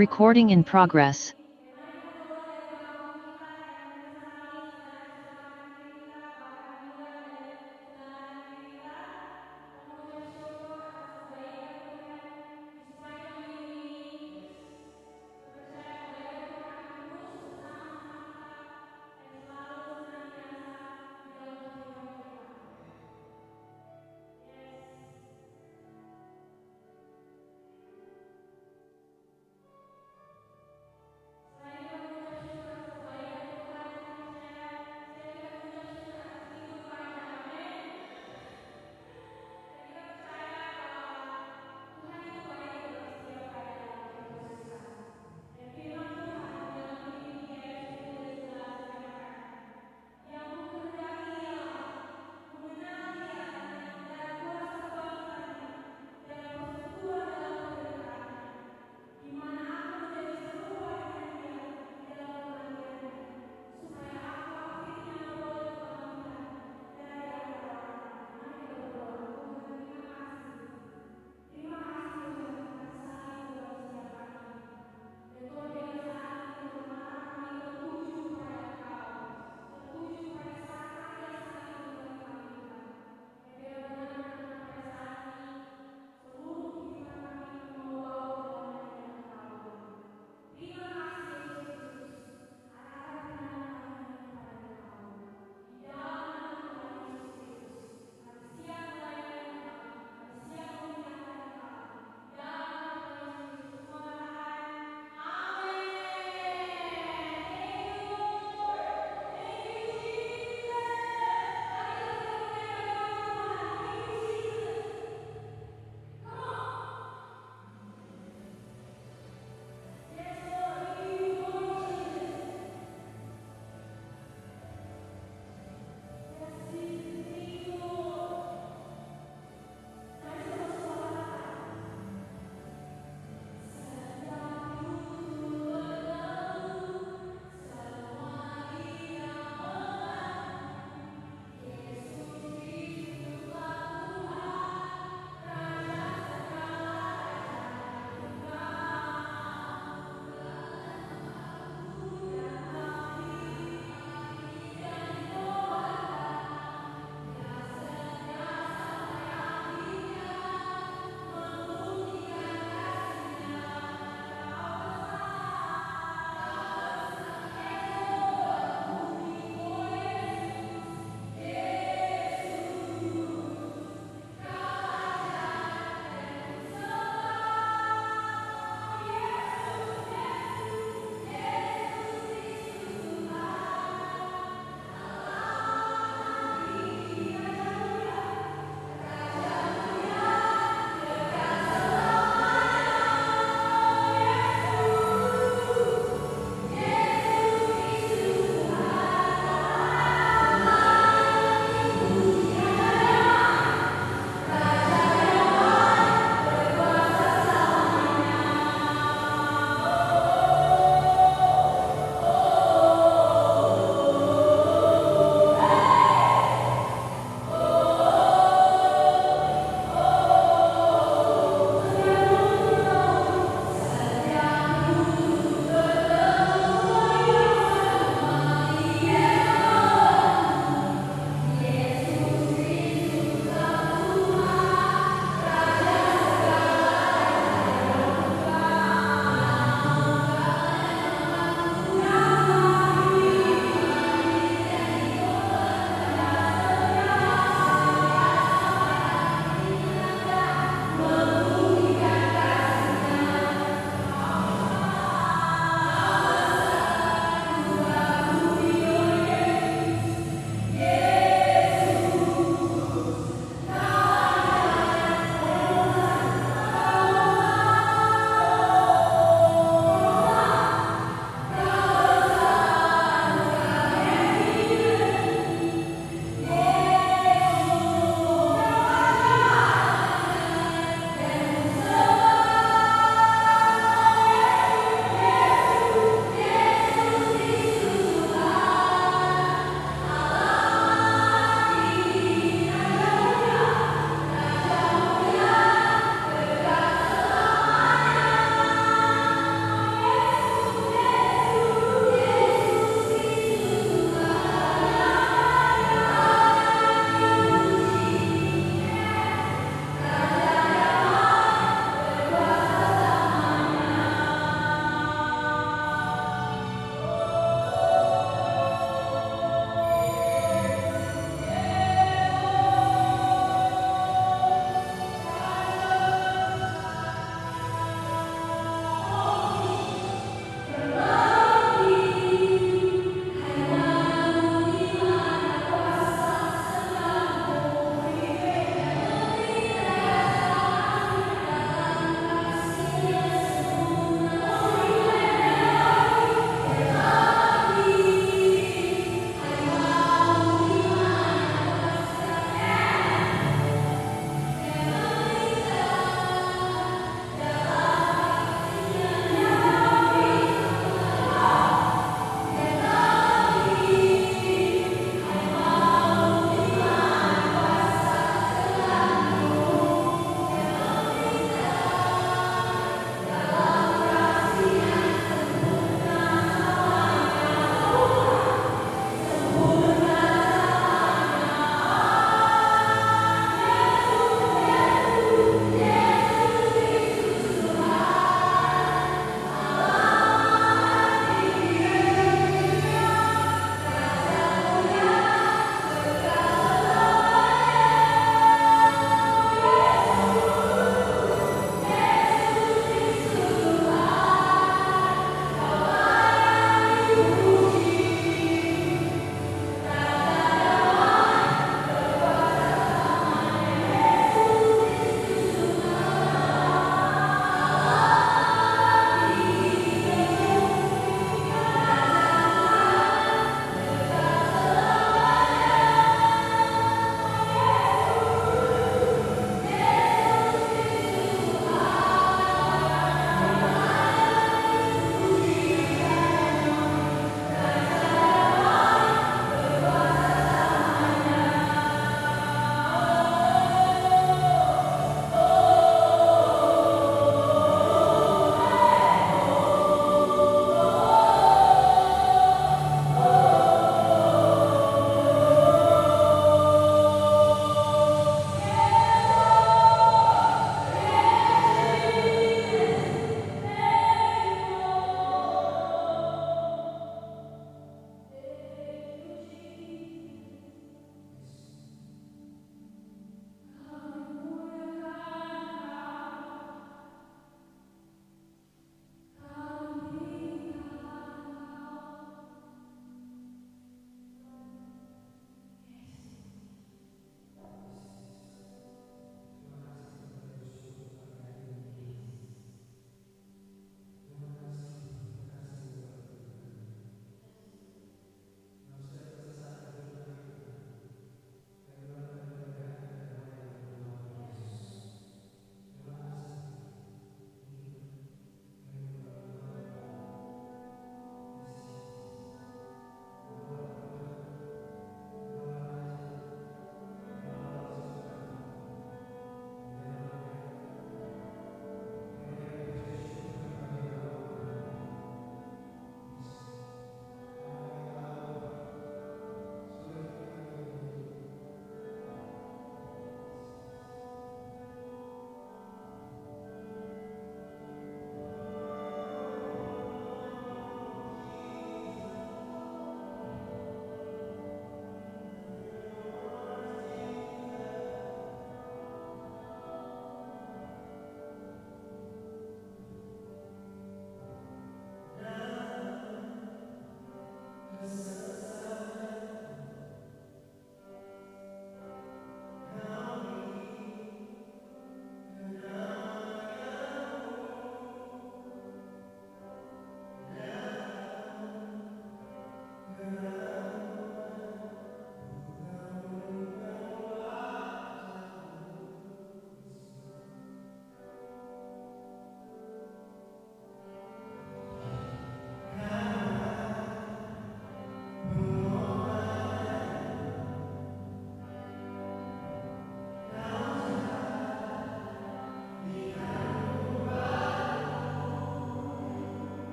Recording in progress.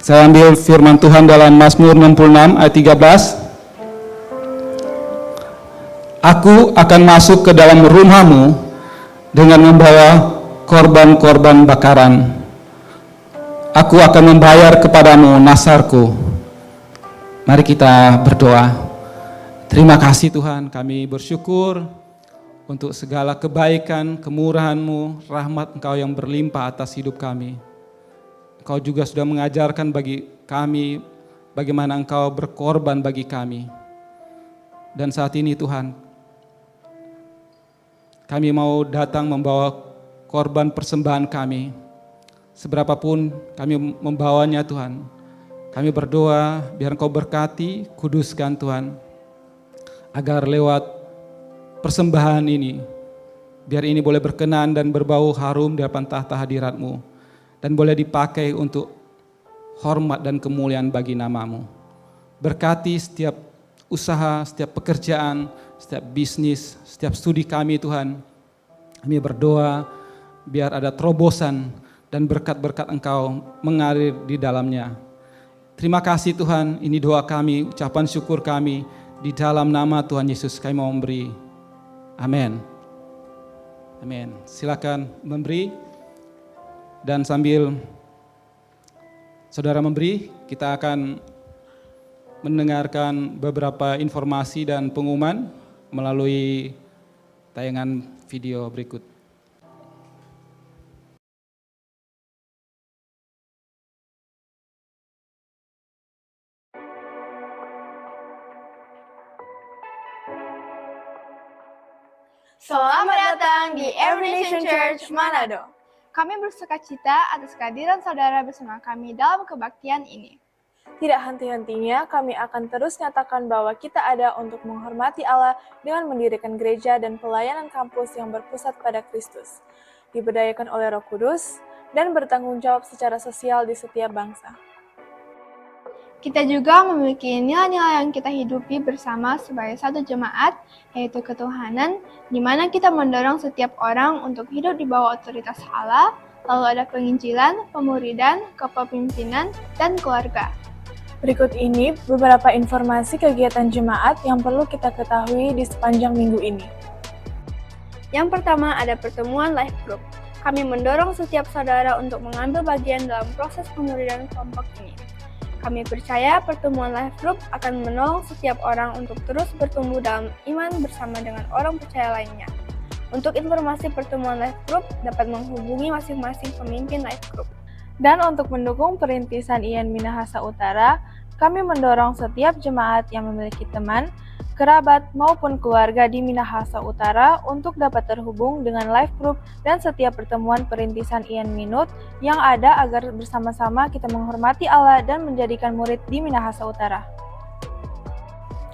Saya ambil firman Tuhan dalam Mazmur 66 ayat 13. Aku akan masuk ke dalam rumah-Mu dengan membawa korban-korban bakaran. Aku akan membayar kepadamu nasarku. Mari kita berdoa. Terima kasih Tuhan, kami bersyukur untuk segala kebaikan, kemurahan-Mu, rahmat Engkau yang berlimpah atas hidup kami. Engkau juga sudah mengajarkan bagi kami bagaimana Engkau berkorban bagi kami. Dan saat ini Tuhan, kami mau datang membawa korban persembahan kami. Seberapapun kami membawanya Tuhan. Kami berdoa biar Engkau berkati, kuduskan Tuhan. Agar lewat persembahan ini, biar ini boleh berkenan dan berbau harum di depan tahta hadirat-Mu. Dan boleh dipakai untuk hormat dan kemuliaan bagi nama-Mu. Berkati setiap usaha, setiap pekerjaan, setiap bisnis, setiap studi kami Tuhan. Kami berdoa biar ada terobosan dan berkat-berkat Engkau mengalir di dalamnya. Terima kasih Tuhan, ini doa kami, ucapan syukur kami. Di dalam nama Tuhan Yesus kami mau memberi. Amin. Amin. Silakan memberi. Dan sambil saudara memberi, kita akan mendengarkan beberapa informasi dan pengumuman melalui tayangan video berikut. Selamat datang di Every Nation Church Manado. Kami bersukacita atas kehadiran saudara bersama kami dalam kebaktian ini. Tidak henti-hentinya, kami akan terus nyatakan bahwa kita ada untuk menghormati Allah dengan mendirikan gereja dan pelayanan kampus yang berpusat pada Kristus, diberdayakan oleh Roh Kudus, dan bertanggung jawab secara sosial di setiap bangsa. Kita juga memiliki nilai-nilai yang kita hidupi bersama sebagai satu jemaat, yaitu ketuhanan, di mana kita mendorong setiap orang untuk hidup di bawah otoritas Allah, lalu ada penginjilan, pemuridan, kepemimpinan, dan keluarga. Berikut ini beberapa informasi kegiatan jemaat yang perlu kita ketahui di sepanjang minggu ini. Yang pertama ada pertemuan life group. Kami mendorong setiap saudara untuk mengambil bagian dalam proses pemuridan kelompok ini. Kami percaya pertemuan life group akan menolong setiap orang untuk terus bertumbuh dalam iman bersama dengan orang percaya lainnya. Untuk informasi pertemuan life group dapat menghubungi masing-masing pemimpin life group. Dan untuk mendukung perintisan IAIN Minahasa Utara, kami mendorong setiap jemaat yang memiliki teman, kerabat, maupun keluarga di Minahasa Utara untuk dapat terhubung dengan life group dan setiap pertemuan perintisan IAIN Minut yang ada agar bersama-sama kita menghormati Allah dan menjadikan murid di Minahasa Utara.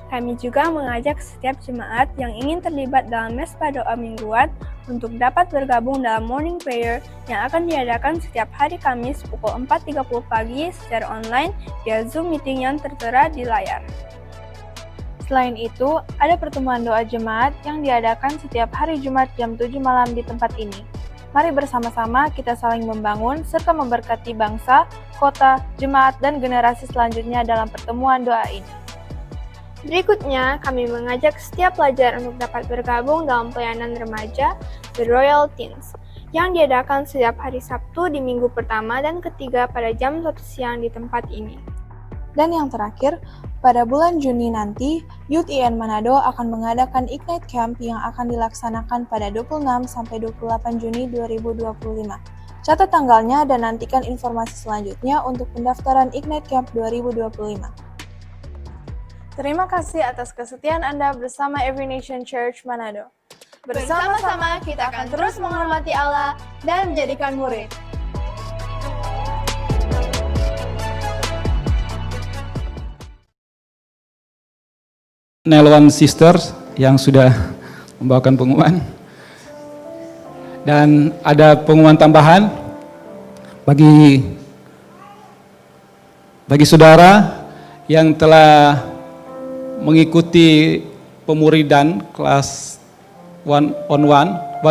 Kami juga mengajak setiap jemaat yang ingin terlibat dalam mesbah doa mingguan untuk dapat bergabung dalam morning prayer yang akan diadakan setiap hari Kamis pukul 4.30 pagi secara online via Zoom meeting yang tertera di layar. Selain itu, ada pertemuan doa jemaat yang diadakan setiap hari Jumat jam 7 malam di tempat ini. Mari bersama-sama kita saling membangun serta memberkati bangsa, kota, jemaat, dan generasi selanjutnya dalam pertemuan doa ini. Berikutnya, kami mengajak setiap pelajar untuk dapat bergabung dalam pelayanan remaja The Royal Teens yang diadakan setiap hari Sabtu di minggu pertama dan ketiga pada jam 1 siang di tempat ini. Dan yang terakhir, pada bulan Juni nanti, Youth IAIN Manado akan mengadakan Ignite Camp yang akan dilaksanakan pada 26-28 Juni 2025. Catat tanggalnya dan nantikan informasi selanjutnya untuk pendaftaran Ignite Camp 2025. Terima kasih atas kesetiaan Anda bersama Every Nation Church Manado. Bersama-sama kita akan terus menghormati Allah dan menjadikan murid. Nelwan Sisters yang sudah membawakan pengumuman. Dan ada pengumuman tambahan bagi saudara yang telah mengikuti pemuridan kelas 1-on-1,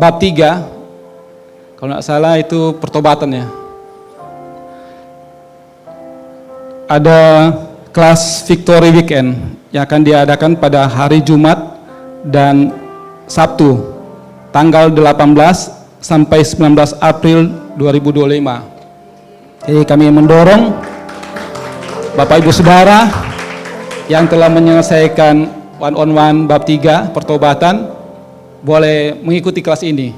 bab 3, kalau tidak salah itu pertobatan ya. ada kelas Victory Weekend yang akan diadakan pada hari Jumat dan Sabtu, tanggal 18 sampai 19 April 2025. Jadi kami mendorong Bapak Ibu Saudara yang telah menyelesaikan one-on-one bab 3 pertobatan boleh mengikuti kelas ini.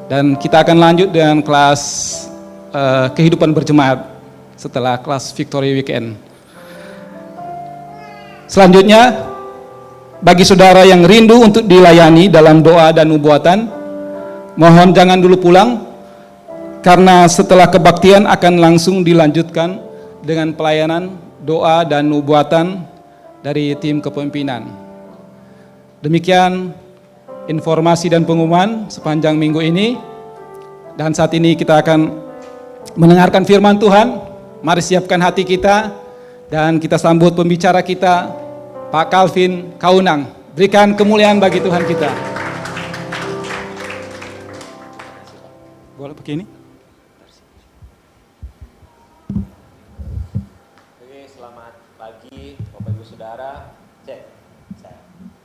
Dan kita akan lanjut dengan kelas kehidupan berjemaat setelah kelas Victory Weekend. Selanjutnya, bagi saudara yang rindu untuk dilayani dalam doa dan nubuatan, mohon jangan dulu pulang, karena setelah kebaktian akan langsung dilanjutkan dengan pelayanan doa dan nubuatan dari tim kepemimpinan. Demikian informasi dan pengumuman sepanjang minggu ini, dan saat ini kita akan mendengarkan firman Tuhan. Mari siapkan hati kita dan kita sambut pembicara kita, Pak Calvin Kaunang. Berikan kemuliaan bagi Tuhan kita. Boleh begini? Oke, selamat pagi Bapak Ibu Saudara.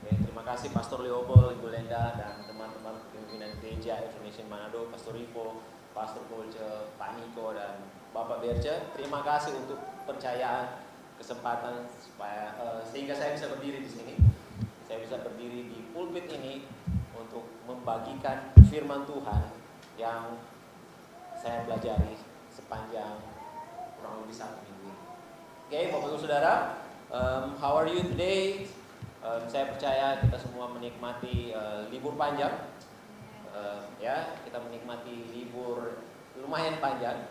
Terima kasih Pastor Leopold, Ibu Lenda, dan teman-teman pimpinan gereja Evolution Manado, Pastor Rivo, Pastor Kolce, Pak Niko, dan Bapak Berce. Terima kasih untuk percayaan, kesempatan supaya sehingga saya bisa berdiri di sini. Saya bisa berdiri di pulpit ini untuk membagikan firman Tuhan yang saya pelajari sepanjang kurang lebih 1 minggu. Oke, Bapak Ibu Saudara, how are you today? Saya percaya kita semua menikmati libur panjang. Ya, kita menikmati libur lumayan panjang.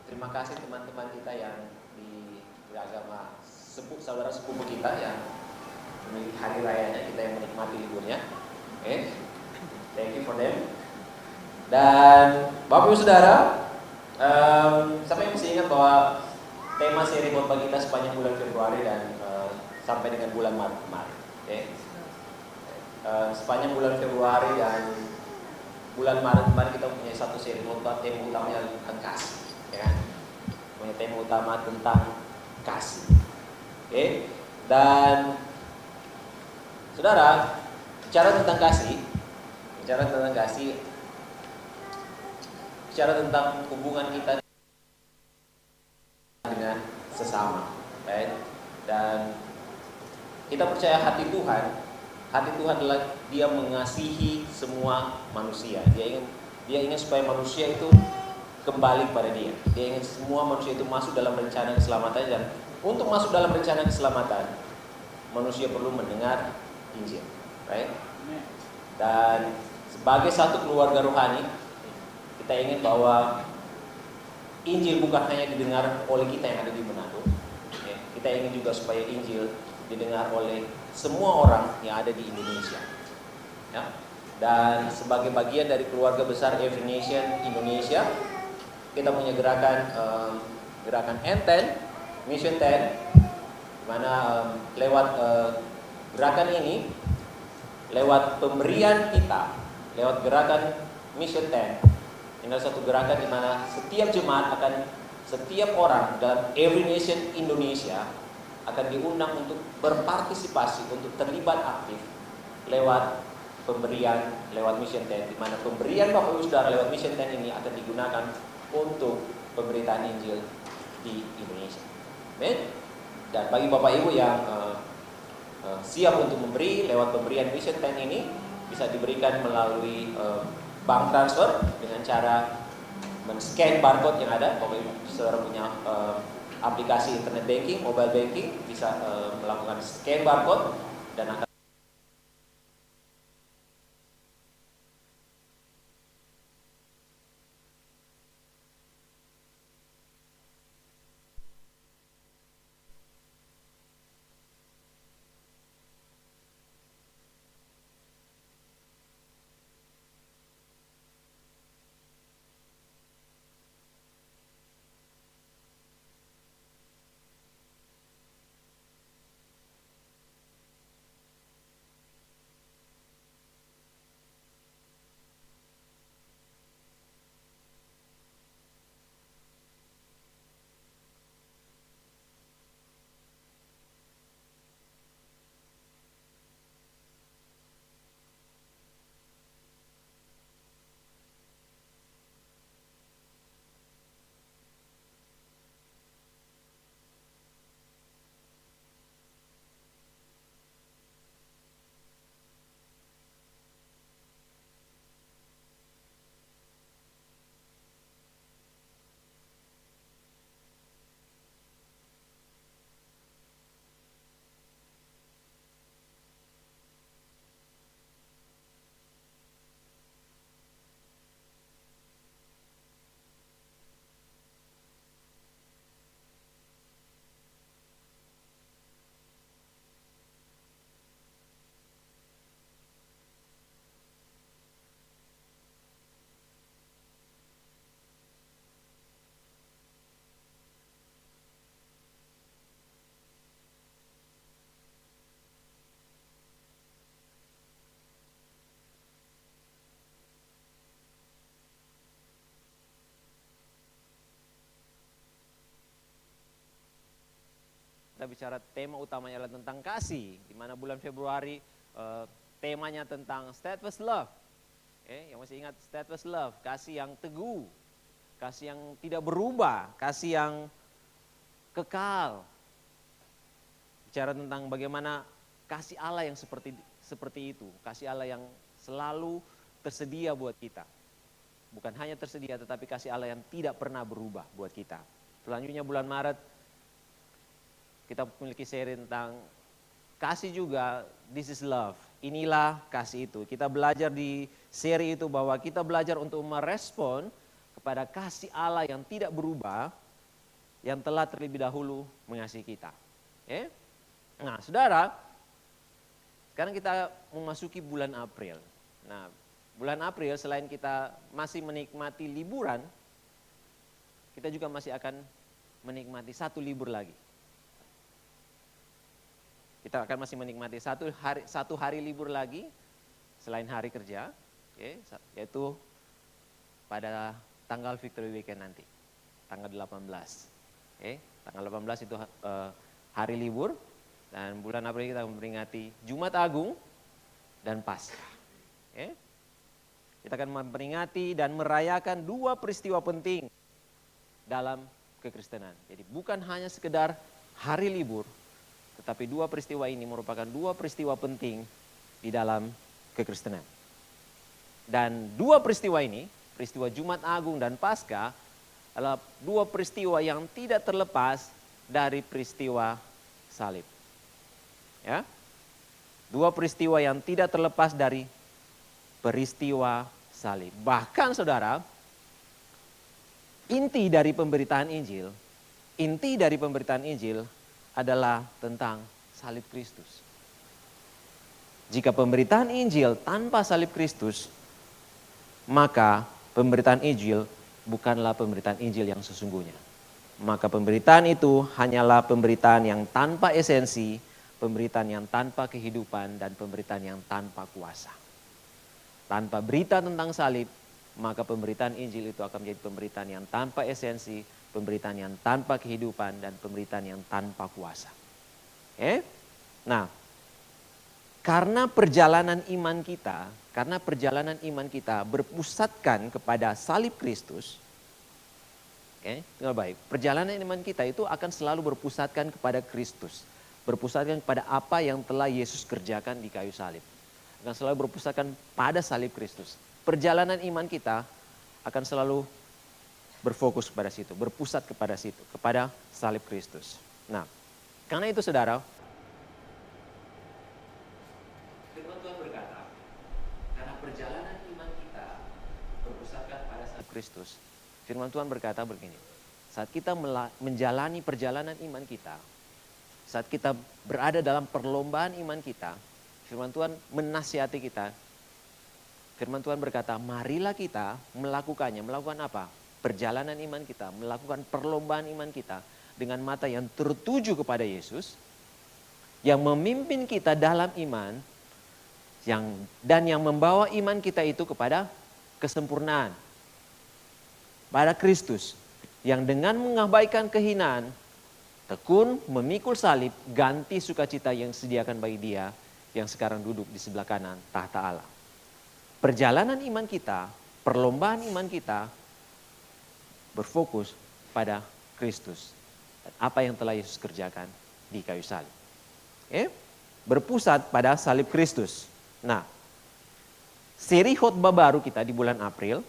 Terima kasih teman-teman kita yang di beragama saudara sepupu kita yang memiliki hari rayanya, kita yang menikmati liburnya. Oke, thank you for them. Dan Bapak Ibu Saudara, sampai masih ingat bahwa tema seri khotbah kita sepanjang bulan Februari dan sampai dengan bulan Maret kemarin. Okay. Sepanjang bulan Februari dan bulan Maret kemarin kita punya satu seri khotbah, tema utamanya tentang kasih, ya. Punya tema utama tentang kasih. Oke. Okay. Dan saudara, bicara tentang tentang hubungan kita dengan sesama, right? Dan kita percaya hati Tuhan adalah Dia mengasihi semua manusia. Dia ingin supaya manusia itu kembali kepada Dia. Dia ingin semua manusia itu masuk dalam rencana keselamatan, dan untuk masuk dalam rencana keselamatan, manusia perlu mendengar Injil, right? Dan sebagai satu keluarga rohani, kita ingin bahwa Injil bukan hanya didengar oleh kita yang ada di Manado. Okay. Kita ingin juga supaya Injil didengar oleh semua orang yang ada di Indonesia. Ya. Dan sebagai bagian dari keluarga besar Every Nation Indonesia, kita punya gerakan N10, Mission 10, di mana lewat gerakan ini, lewat pemberian kita, lewat gerakan Mission 10, ini adalah satu gerakan di mana setiap jemaat setiap orang dalam Every Nation Indonesia akan diundang untuk berpartisipasi, untuk terlibat aktif lewat pemberian, lewat Mission 10, di mana pemberian Bapak Ibu Saudara lewat Mission 10 ini akan digunakan untuk pemberitaan Injil di Indonesia. Amen. Dan bagi Bapak Ibu yang siap untuk memberi lewat pemberian Mission 10 ini, bisa diberikan melalui bank transfer dengan cara men-scan barcode yang ada. Bapak Ibu Saudara punya aplikasi internet banking, mobile banking, bisa melakukan scan barcode dan akan kita bicara tema utamanya adalah tentang kasih, di mana bulan Februari temanya tentang steadfast love. Yang masih ingat steadfast love, kasih yang teguh, kasih yang tidak berubah, kasih yang kekal. Bicara tentang bagaimana kasih Allah yang seperti itu, kasih Allah yang selalu tersedia buat kita. Bukan hanya tersedia, tetapi kasih Allah yang tidak pernah berubah buat kita. Selanjutnya bulan Maret, kita memiliki seri tentang kasih juga, this is love. Inilah kasih itu. Kita belajar di seri itu bahwa kita belajar untuk merespon kepada kasih Allah yang tidak berubah, yang telah terlebih dahulu mengasihi kita. Nah, saudara, sekarang kita memasuki bulan April. Nah, bulan April selain kita masih menikmati liburan, kita juga masih akan menikmati satu libur lagi. Kita akan masih menikmati satu hari libur lagi selain hari kerja, yaitu pada tanggal Victory Weekend nanti, tanggal 18. Tanggal 18 itu hari libur, dan bulan April kita memperingati Jumat Agung dan Paskah. Kita akan memperingati dan merayakan dua peristiwa penting dalam kekristenan. Jadi bukan hanya sekedar hari libur, tetapi dua peristiwa ini merupakan dua peristiwa penting di dalam kekristenan. Dan dua peristiwa ini, peristiwa Jumat Agung dan Paskah, adalah dua peristiwa yang tidak terlepas dari peristiwa salib. Dua peristiwa yang tidak terlepas dari peristiwa salib. Bahkan saudara, inti dari pemberitaan Injil adalah tentang salib Kristus. Jika pemberitaan Injil tanpa salib Kristus, maka pemberitaan Injil bukanlah pemberitaan Injil yang sesungguhnya. Maka pemberitaan itu hanyalah pemberitaan yang tanpa esensi, pemberitaan yang tanpa kehidupan, dan pemberitaan yang tanpa kuasa. Tanpa berita tentang salib, maka pemberitaan Injil itu akan menjadi pemberitaan yang tanpa esensi, pemberitaan yang tanpa kehidupan, dan pemberitaan yang tanpa kuasa. Nah, karena perjalanan iman kita berpusatkan kepada salib Kristus, dengar baik, perjalanan iman kita itu akan selalu berpusatkan kepada Kristus, berpusatkan kepada apa yang telah Yesus kerjakan di kayu salib. Akan selalu berpusatkan pada salib Kristus. Perjalanan iman kita akan selalu berfokus kepada situ, berpusat kepada situ, kepada salib Kristus. Nah, karena itu saudara, firman Tuhan berkata, karena perjalanan iman kita berpusatkan pada salib Kristus, firman Tuhan berkata begini, saat kita menjalani perjalanan iman kita, saat kita berada dalam perlombaan iman kita, firman Tuhan menasihati kita. Firman Tuhan berkata, marilah kita melakukannya. Melakukan apa? Perjalanan iman kita, melakukan perlombaan iman kita dengan mata yang tertuju kepada Yesus, yang memimpin kita dalam iman, dan yang membawa iman kita itu kepada kesempurnaan. Pada Kristus, yang dengan mengabaikan kehinaan, tekun memikul salib, ganti sukacita yang disediakan bagi Dia yang sekarang duduk di sebelah kanan tahta Allah. Perjalanan iman kita, perlombaan iman kita berfokus pada Kristus dan apa yang telah Yesus kerjakan di kayu salib. Berpusat pada salib Kristus. Nah, seri khotbah baru kita di bulan April,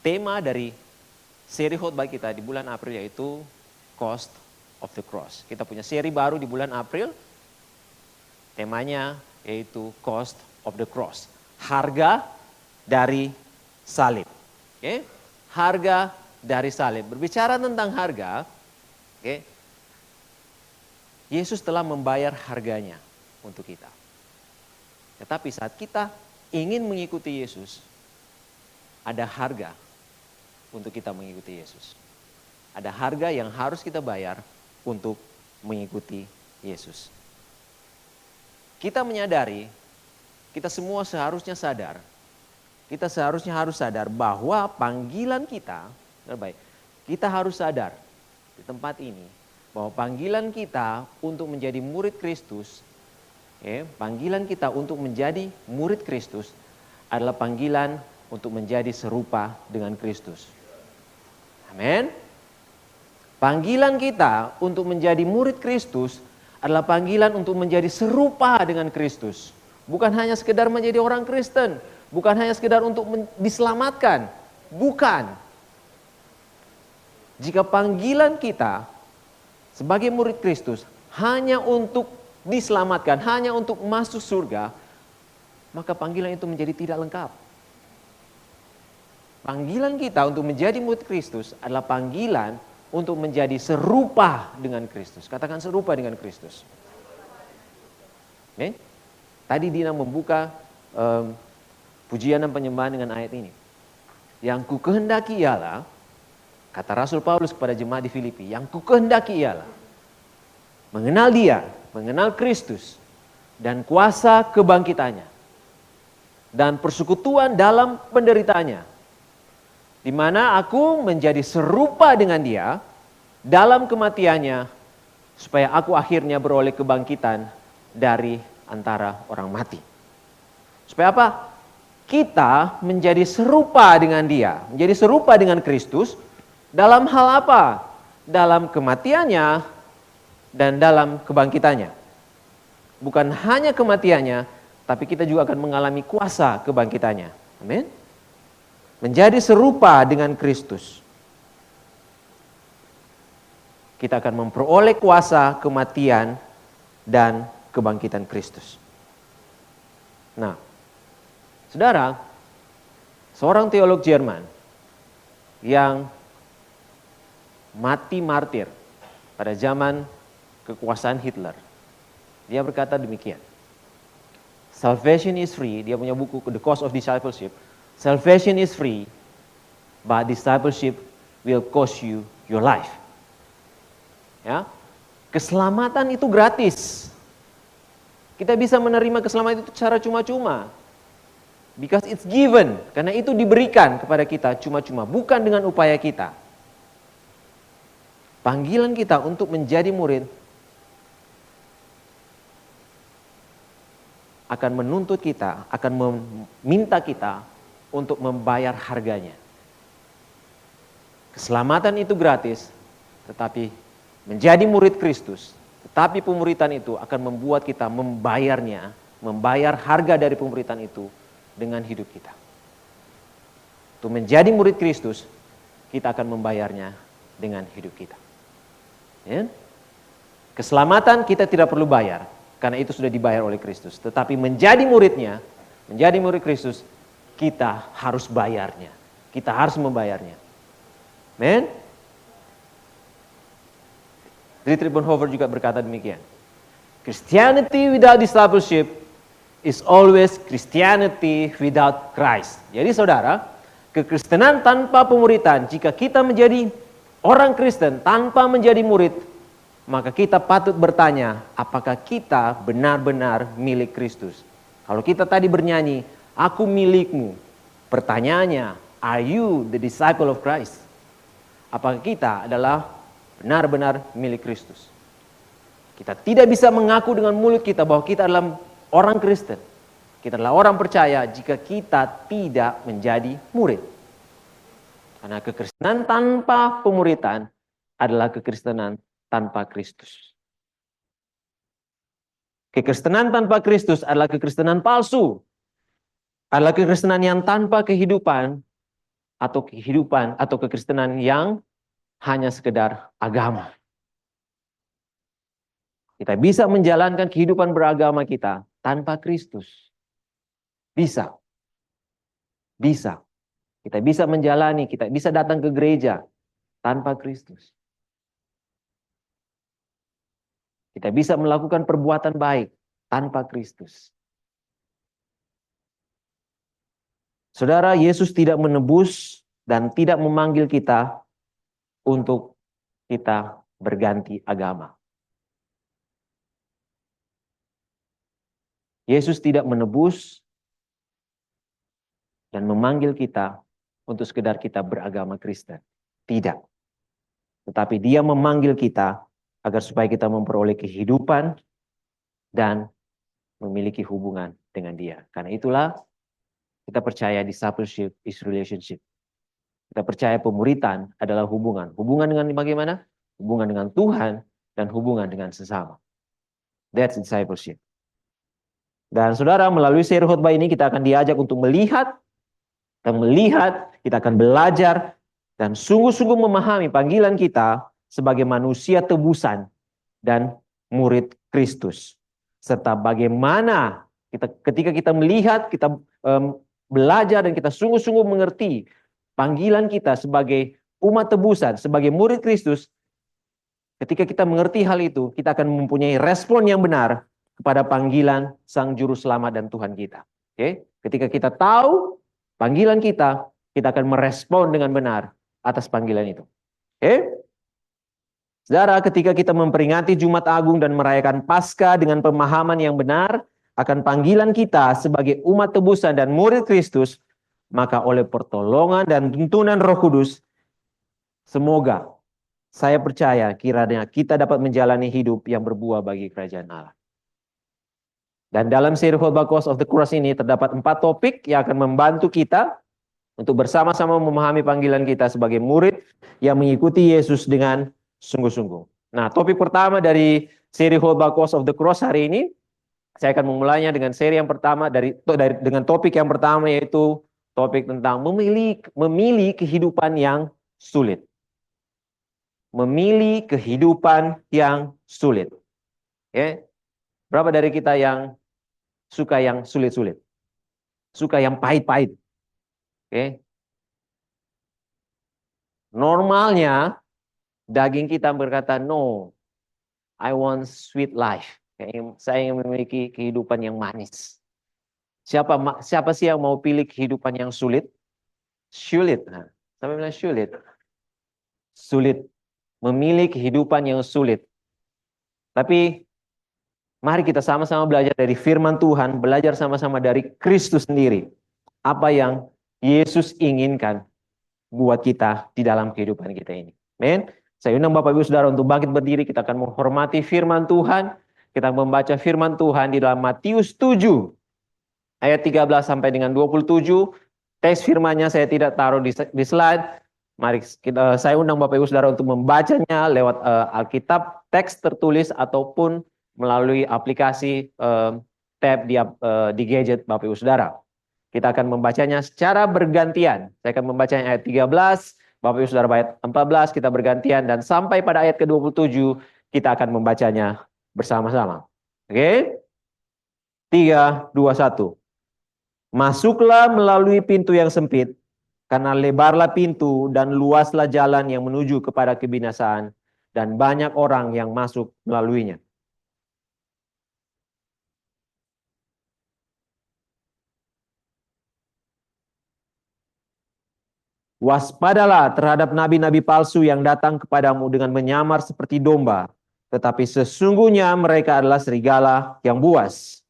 tema dari seri khotbah kita di bulan April yaitu Cost of the Cross. Kita punya seri baru di bulan April, temanya yaitu Cost of the Cross. Harga dari salib. Harga dari salib. Berbicara tentang harga, Yesus telah membayar harganya untuk kita. Tetapi saat kita ingin mengikuti Yesus, ada harga untuk kita mengikuti Yesus. Ada harga yang harus kita bayar untuk mengikuti Yesus. Kita menyadari, kita semua seharusnya sadar, harus sadar bahwa panggilan kita, kita harus sadar di tempat ini, bahwa panggilan kita untuk menjadi murid Kristus, panggilan kita untuk menjadi murid Kristus adalah panggilan untuk menjadi serupa dengan Kristus. Amin. Panggilan kita untuk menjadi murid Kristus adalah panggilan untuk menjadi serupa dengan Kristus. Bukan hanya sekedar menjadi orang Kristen, bukan hanya sekedar untuk diselamatkan, bukan. Jika panggilan kita sebagai murid Kristus hanya untuk diselamatkan, hanya untuk masuk surga, maka panggilan itu menjadi tidak lengkap. Panggilan kita untuk menjadi murid Kristus adalah panggilan untuk menjadi serupa dengan Kristus. Katakan serupa dengan Kristus. Tadi Dina membuka pujian dan penyembahan dengan ayat ini. Yang ku kehendaki ialah, kata Rasul Paulus kepada jemaat di Filipi, yang ku kehendaki ialah mengenal Dia, mengenal Kristus, dan kuasa kebangkitannya, dan persekutuan dalam penderitaannya, di mana aku menjadi serupa dengan Dia dalam kematiannya, supaya aku akhirnya beroleh kebangkitan dari antara orang mati. Supaya apa? Kita menjadi serupa dengan Dia, menjadi serupa dengan Kristus dalam hal apa? Dalam kematiannya dan dalam kebangkitannya. Bukan hanya kematiannya, tapi kita juga akan mengalami kuasa kebangkitannya. Amin. Menjadi serupa dengan Kristus. Kita akan memperoleh kuasa kematian dan kebangkitan Kristus. Nah, saudara, seorang teolog Jerman yang mati martir pada zaman kekuasaan Hitler, dia berkata demikian. Salvation is free, dia punya buku The Cost of Discipleship. Salvation is free, but discipleship will cost you your life. Ya, keselamatan itu gratis. Kita bisa menerima keselamatan itu secara cuma-cuma. Because it's given, karena itu diberikan kepada kita cuma-cuma, bukan dengan upaya kita. Panggilan kita untuk menjadi murid akan menuntut kita, akan meminta kita untuk membayar harganya. Keselamatan itu gratis, tetapi menjadi murid Kristus, tetapi pemuritan itu akan membuat kita membayarnya, membayar harga dari pemuritan itu dengan hidup kita. Untuk menjadi murid Kristus, kita akan membayarnya dengan hidup kita. Ya? Keselamatan kita tidak perlu bayar, karena itu sudah dibayar oleh Kristus. Tetapi menjadi muridnya, menjadi murid Kristus, kita harus bayarnya. Kita harus membayarnya. Amen. Dietrich Bonhoeffer juga berkata demikian. Christianity without discipleship is always Christianity without Christ. Jadi saudara, kekristenan tanpa pemuritan, jika kita menjadi orang Kristen tanpa menjadi murid, maka kita patut bertanya, apakah kita benar-benar milik Kristus? Kalau kita tadi bernyanyi, aku milikmu. Pertanyaannya, are you the disciple of Christ? Apakah kita adalah benar-benar milik Kristus? Kita tidak bisa mengaku dengan mulut kita bahwa kita adalah orang Kristen. Kita adalah orang percaya jika kita tidak menjadi murid. Karena kekristenan tanpa pemuritan adalah kekristenan tanpa Kristus. Kekristenan tanpa Kristus adalah kekristenan palsu. Adalah kekristenan yang tanpa kehidupan atau kekristenan yang hanya sekedar agama. Kita bisa menjalankan kehidupan beragama kita tanpa Kristus. Bisa. Bisa. Kita bisa menjalani, kita bisa datang ke gereja tanpa Kristus. Kita bisa melakukan perbuatan baik tanpa Kristus. Saudara, Yesus tidak menebus dan tidak memanggil kita untuk kita berganti agama. Yesus tidak menebus dan memanggil kita untuk sekedar kita beragama Kristen. Tidak. Tetapi Dia memanggil kita agar supaya kita memperoleh kehidupan dan memiliki hubungan dengan Dia. Karena itulah kita percaya discipleship is relationship. Kita percaya pemuritan adalah hubungan. Hubungan dengan bagaimana? Hubungan dengan Tuhan dan hubungan dengan sesama. That's discipleship. Dan saudara, melalui seri khotbah ini kita akan diajak untuk melihat, kita akan belajar, dan sungguh-sungguh memahami panggilan kita sebagai manusia tebusan dan murid Kristus. Serta bagaimana ketika kita melihat, kita belajar dan kita sungguh-sungguh mengerti panggilan kita sebagai umat tebusan, sebagai murid Kristus. Ketika kita mengerti hal itu, kita akan mempunyai respon yang benar kepada panggilan Sang Juru Selamat dan Tuhan kita. Oke? Ketika kita tahu panggilan kita akan merespon dengan benar atas panggilan itu. Oke? Saudara, ketika kita memperingati Jumat Agung dan merayakan Paskah dengan pemahaman yang benar akan panggilan kita sebagai umat tebusan dan murid Kristus, maka oleh pertolongan dan tuntunan Roh Kudus, semoga saya percaya kiranya kita dapat menjalani hidup yang berbuah bagi kerajaan Allah. Dan dalam seri khotbah Cost of the Cross ini terdapat 4 topik yang akan membantu kita untuk bersama-sama memahami panggilan kita sebagai murid yang mengikuti Yesus dengan sungguh-sungguh. Nah, topik pertama dari seri khotbah Cost of the Cross hari ini, saya akan memulainya dengan seri yang pertama dengan topik yang pertama, yaitu topik tentang memilih kehidupan yang sulit. Memilih kehidupan yang sulit. Oke? Berapa dari kita yang suka yang sulit-sulit? Suka yang pahit-pahit? Oke? Normalnya daging kita berkata, no, I want sweet life. Saya ingin memiliki kehidupan yang manis. Siapa sih yang mau pilih kehidupan yang sulit? Sulit. Nah, sampai bilang sulit. Sulit. Memilih kehidupan yang sulit. Tapi mari kita sama-sama belajar dari firman Tuhan, belajar sama-sama dari Kristus sendiri. Apa yang Yesus inginkan buat kita di dalam kehidupan kita ini. Amen. Saya undang Bapak Ibu Saudara untuk bangkit berdiri, kita akan menghormati firman Tuhan. Kita membaca firman Tuhan di dalam Matius 7 ayat 13 sampai dengan 27. Teks firmannya saya tidak taruh di slide. Mari saya undang Bapak Ibu Saudara untuk membacanya lewat Alkitab, teks tertulis ataupun melalui aplikasi tab di gadget Bapak Ibu Saudara. Kita akan membacanya secara bergantian. Saya akan membacanya ayat 13, Bapak Ibu Saudara ayat 14, kita bergantian, dan sampai pada ayat ke-27 kita akan membacanya bersama-sama. Oke? 3, 2, 1. Masuklah melalui pintu yang sempit, karena lebarlah pintu dan luaslah jalan yang menuju kepada kebinasaan, dan banyak orang yang masuk melaluinya. Waspadalah terhadap nabi-nabi palsu yang datang kepadamu dengan menyamar seperti domba, tetapi sesungguhnya mereka adalah serigala yang buas.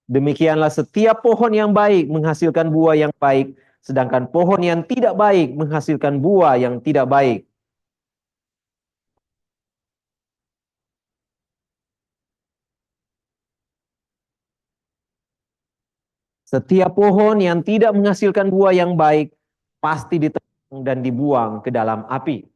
Demikianlah setiap pohon yang baik menghasilkan buah yang baik, sedangkan pohon yang tidak baik menghasilkan buah yang tidak baik. Setiap pohon yang tidak menghasilkan buah yang baik pasti ditebang dan dibuang ke dalam api.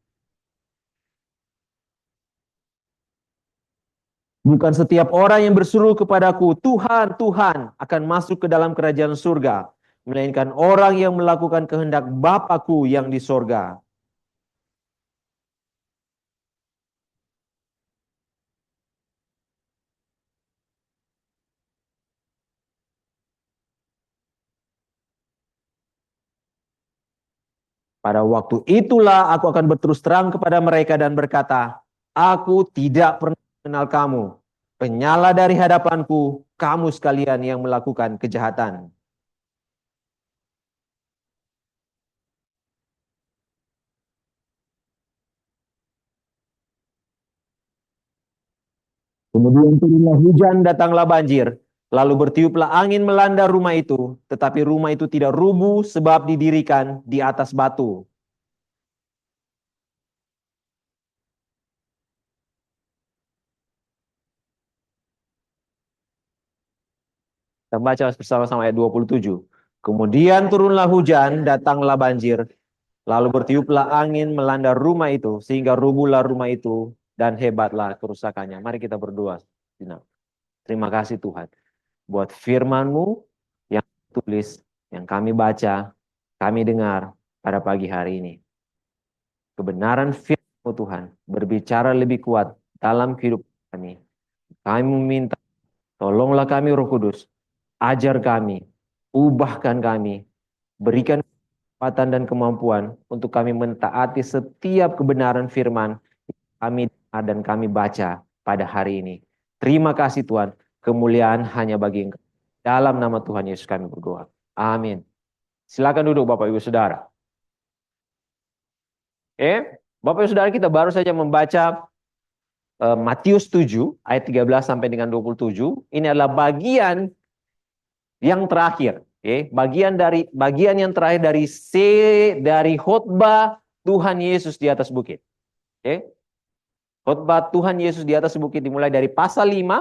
Bukan setiap orang yang berseru kepadaku, Tuhan, Tuhan, akan masuk ke dalam kerajaan surga, melainkan orang yang melakukan kehendak Bapa-Ku yang di sorga. Pada waktu itulah aku akan berterus terang kepada mereka dan berkata, aku tidak pernah mengenal kamu. Penyala dari hadapanku, kamu sekalian yang melakukan kejahatan. Kemudian turunlah hujan, datanglah banjir. Lalu bertiuplah angin melanda rumah itu, tetapi rumah itu tidak rubuh sebab didirikan di atas batu. Kita baca bersama-sama ayat 27. Kemudian turunlah hujan, datanglah banjir. Lalu bertiuplah angin melanda rumah itu, sehingga rubuhlah rumah itu, dan hebatlah kerusakannya. Mari kita berdoa. Terima kasih Tuhan, buat firman-Mu yang tulis, yang kami baca, kami dengar pada pagi hari ini. Kebenaran firman-Mu Tuhan, berbicara lebih kuat dalam kehidupan kami. Kami meminta, tolonglah kami Roh Kudus, ajar kami, ubahkan kami, berikan kekuatan dan kemampuan untuk kami mentaati setiap kebenaran firman kami dengar dan kami baca pada hari ini. Terima kasih Tuhan, kemuliaan hanya bagi Engkau. Dalam nama Tuhan Yesus kami berdoa. Amin. Silakan duduk Bapak Ibu Saudara. Bapak Ibu Saudara, kita baru saja membaca Matius 7 ayat 13 sampai dengan 27. Ini adalah bagian yang terakhir. Bagian yang terakhir dari khotbah Tuhan Yesus di atas bukit. Khotbah Tuhan Yesus di atas bukit dimulai dari pasal 5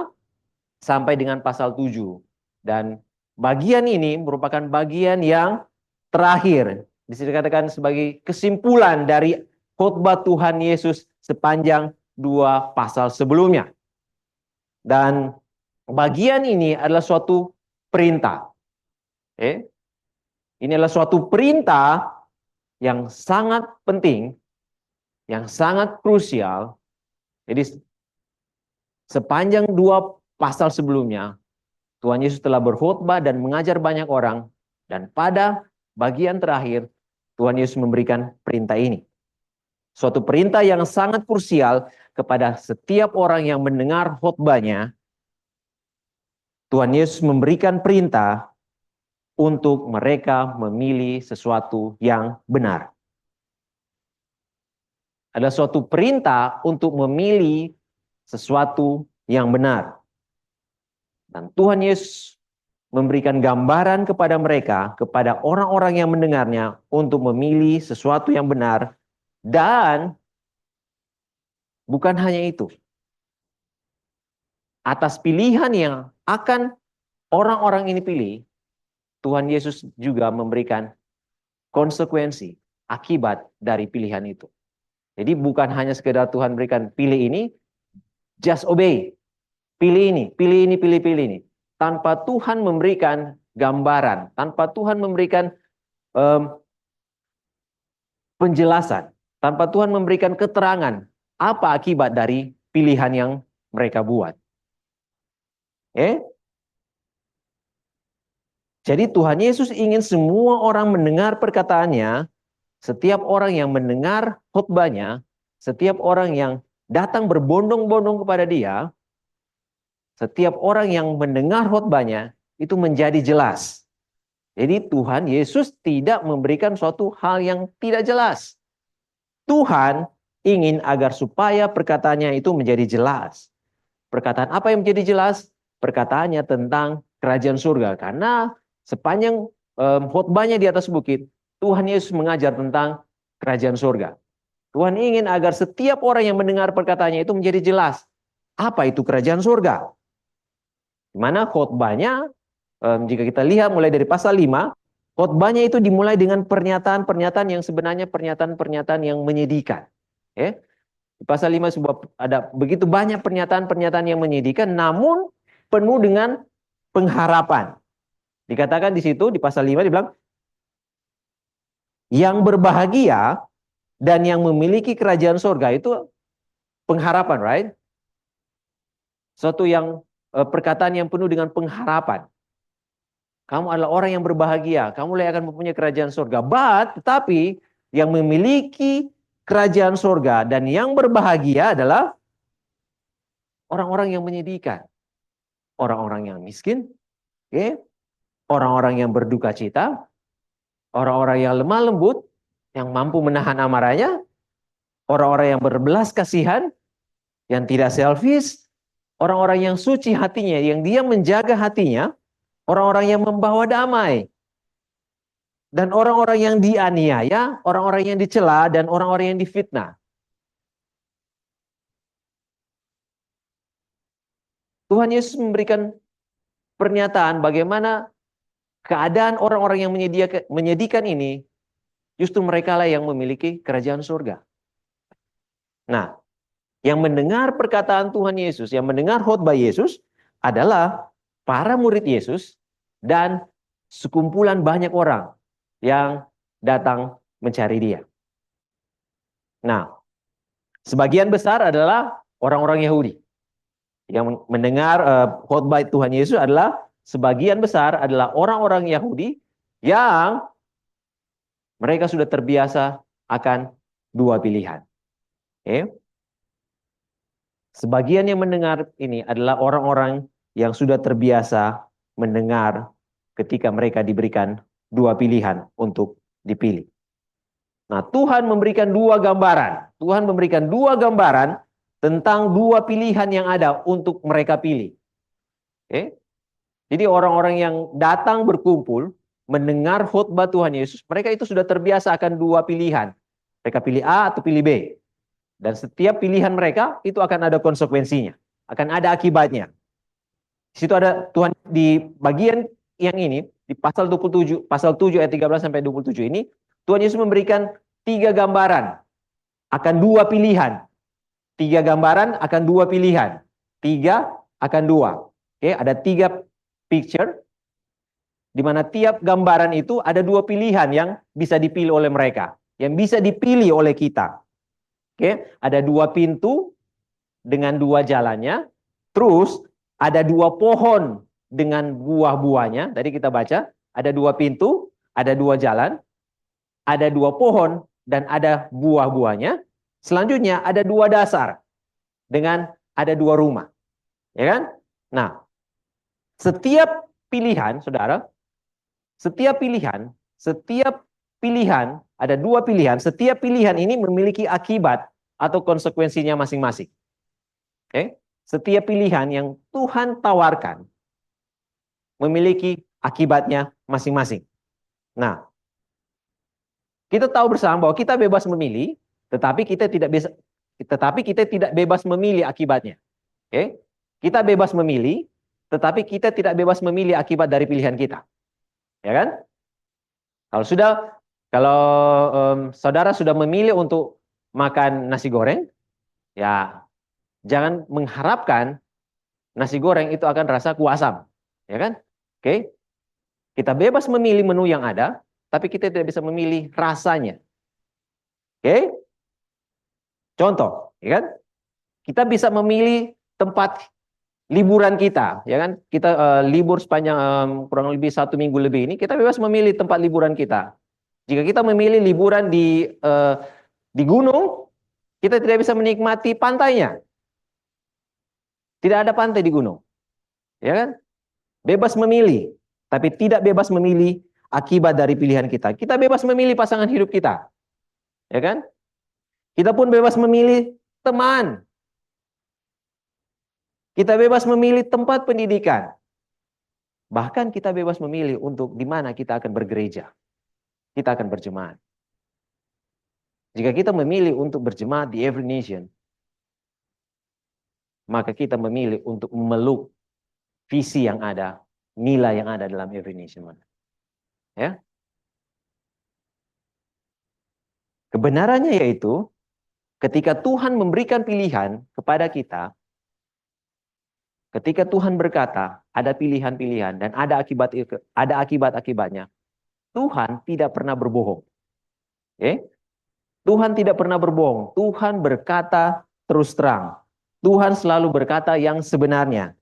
sampai dengan pasal 7. Dan bagian ini merupakan bagian yang terakhir. Bisa dikatakan sebagai kesimpulan dari khotbah Tuhan Yesus sepanjang 2 pasal sebelumnya. Dan bagian ini adalah suatu perintah. Ini adalah suatu perintah yang sangat penting, yang sangat krusial. Jadi sepanjang 2 pasal sebelumnya, Tuhan Yesus telah berkhotbah dan mengajar banyak orang. Dan pada bagian terakhir, Tuhan Yesus memberikan perintah ini. Suatu perintah yang sangat krusial kepada setiap orang yang mendengar khotbahnya. Tuhan Yesus memberikan perintah untuk mereka memilih sesuatu yang benar. Ada suatu perintah untuk memilih sesuatu yang benar. Dan Tuhan Yesus memberikan gambaran kepada mereka, kepada orang-orang yang mendengarnya, untuk memilih sesuatu yang benar. Dan bukan hanya itu. Atas pilihan yang akan orang-orang ini pilih, Tuhan Yesus juga memberikan konsekuensi, akibat dari pilihan itu. Jadi bukan hanya sekedar Tuhan berikan pilih ini, just obey. Pilih ini, pilih ini, pilih ini. Tanpa Tuhan memberikan gambaran, tanpa Tuhan memberikan penjelasan, tanpa Tuhan memberikan keterangan, apa akibat dari pilihan yang mereka buat. Jadi Tuhan Yesus ingin semua orang mendengar perkataannya, setiap orang yang mendengar khotbahnya, setiap orang yang datang berbondong-bondong kepada dia, setiap orang yang mendengar khotbahnya itu menjadi jelas. Jadi Tuhan Yesus tidak memberikan suatu hal yang tidak jelas. Tuhan ingin agar supaya perkataannya itu menjadi jelas. Perkataan apa yang menjadi jelas? Perkataannya tentang kerajaan surga. Karena sepanjang khotbahnya di atas bukit, Tuhan Yesus mengajar tentang kerajaan surga. Tuhan ingin agar setiap orang yang mendengar perkataannya itu menjadi jelas. Apa itu kerajaan surga? Di mana khotbahnya, jika kita lihat mulai dari pasal 5, khotbahnya itu dimulai dengan pernyataan-pernyataan yang sebenarnya pernyataan-pernyataan yang menyedihkan. Di pasal 5 ada begitu banyak pernyataan-pernyataan yang menyedihkan, namun penuh dengan pengharapan. Dikatakan di situ, di pasal 5 dibilang, yang berbahagia dan yang memiliki kerajaan surga itu pengharapan, right? Suatu yang perkataan yang penuh dengan pengharapan. Kamu adalah orang yang berbahagia, kamu akan mempunyai kerajaan surga. Tetapi yang memiliki kerajaan surga dan yang berbahagia adalah orang-orang yang menyedihkan. Orang-orang yang miskin, orang-orang yang berduka cita, orang-orang yang lemah lembut, yang mampu menahan amarahnya, orang-orang yang berbelas kasihan, yang tidak selfish, orang-orang yang suci hatinya, yang dia menjaga hatinya, orang-orang yang membawa damai. Dan orang-orang yang dianiaya, orang-orang yang dicela, dan orang-orang yang difitnah. Tuhan Yesus memberikan pernyataan bagaimana keadaan orang-orang yang menyedihkan ini, justru mereka lah yang memiliki kerajaan surga. Nah, yang mendengar perkataan Tuhan Yesus, yang mendengar khotbah Yesus adalah para murid Yesus dan sekumpulan banyak orang yang datang mencari dia. Nah, sebagian besar adalah orang-orang Yahudi. Yang mendengar khotbah Tuhan Yesus adalah sebagian besar adalah orang-orang Yahudi yang mereka sudah terbiasa akan dua pilihan. Okay? Sebagian yang mendengar ini adalah orang-orang yang sudah terbiasa mendengar ketika mereka diberikan dua pilihan untuk dipilih. Nah, Tuhan memberikan dua gambaran. Tuhan memberikan dua gambaran tentang dua pilihan yang ada untuk mereka pilih. Oke? Jadi orang-orang yang datang berkumpul mendengar khotbah Tuhan Yesus, mereka itu sudah terbiasa akan dua pilihan. Mereka pilih A atau pilih B. Dan setiap pilihan mereka itu akan ada konsekuensinya, akan ada akibatnya. Di situ ada Tuhan di bagian yang ini di pasal 27, pasal 7 ayat 13 sampai 27 ini, Tuhan Yesus memberikan tiga gambaran akan dua pilihan. Tiga gambaran akan dua pilihan. Tiga akan dua. Oke, ada tiga picture di mana tiap gambaran itu ada dua pilihan yang bisa dipilih oleh mereka, yang bisa dipilih oleh kita. Oke, ada dua pintu dengan dua jalannya, terus ada dua pohon dengan buah-buahnya. Tadi kita baca, ada dua pintu, ada dua jalan, ada dua pohon, dan ada buah-buahnya. Selanjutnya ada dua dasar dengan ada dua rumah. Ya kan? Nah, setiap pilihan, saudara, setiap pilihan, ada dua pilihan, setiap pilihan ini memiliki akibat atau konsekuensinya masing-masing. Oke? Setiap pilihan yang Tuhan tawarkan memiliki akibatnya masing-masing. Nah, kita tahu bersama bahwa kita bebas memilih, tetapi kita tidak bebas memilih akibatnya. Oke? Kita bebas memilih, tetapi kita tidak bebas memilih akibat dari pilihan kita. Ya kan? Kalau saudara sudah memilih untuk makan nasi goreng, ya jangan mengharapkan nasi goreng itu akan rasa kuasam. Ya kan? Oke? Kita bebas memilih menu yang ada, tapi kita tidak bisa memilih rasanya. Oke? Contoh, ya kan? Kita bisa memilih tempat liburan kita, ya kan? Kita libur sepanjang kurang lebih 1 minggu lebih ini, kita bebas memilih tempat liburan kita. Jika kita memilih liburan di gunung, kita tidak bisa menikmati pantainya. Tidak ada pantai di gunung, ya kan? Bebas memilih, tapi tidak bebas memilih akibat dari pilihan kita. Kita bebas memilih pasangan hidup kita, ya kan? Kita pun bebas memilih teman. Kita bebas memilih tempat pendidikan. Bahkan kita bebas memilih untuk di mana kita akan bergereja. Kita akan berjemaat. Jika kita memilih untuk berjemaat di Every Nation, maka kita memilih untuk memeluk visi yang ada, nilai yang ada dalam Every Nation. Ya? Kebenarannya yaitu, ketika Tuhan memberikan pilihan kepada kita, ketika Tuhan berkata, ada pilihan-pilihan dan ada akibat-akibatnya, Tuhan tidak pernah berbohong. Okay? Tuhan tidak pernah berbohong. Tuhan berkata terus terang. Tuhan selalu berkata yang sebenarnya.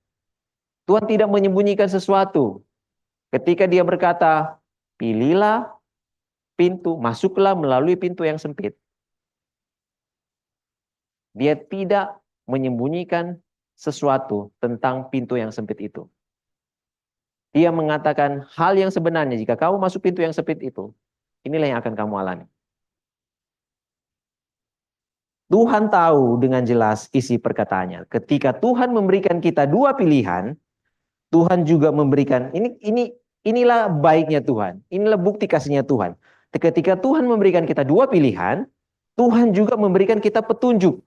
Tuhan tidak menyembunyikan sesuatu. Ketika dia berkata, pilihlah pintu, masuklah melalui pintu yang sempit. Dia tidak menyembunyikan sesuatu tentang pintu yang sempit itu. Dia mengatakan hal yang sebenarnya, jika kamu masuk pintu yang sempit itu, inilah yang akan kamu alami. Tuhan tahu dengan jelas isi perkataannya. Ketika Tuhan memberikan kita dua pilihan, Tuhan juga memberikan, inilah baiknya Tuhan. Inilah bukti kasihnya Tuhan. Ketika Tuhan memberikan kita dua pilihan, Tuhan juga memberikan kita petunjuk.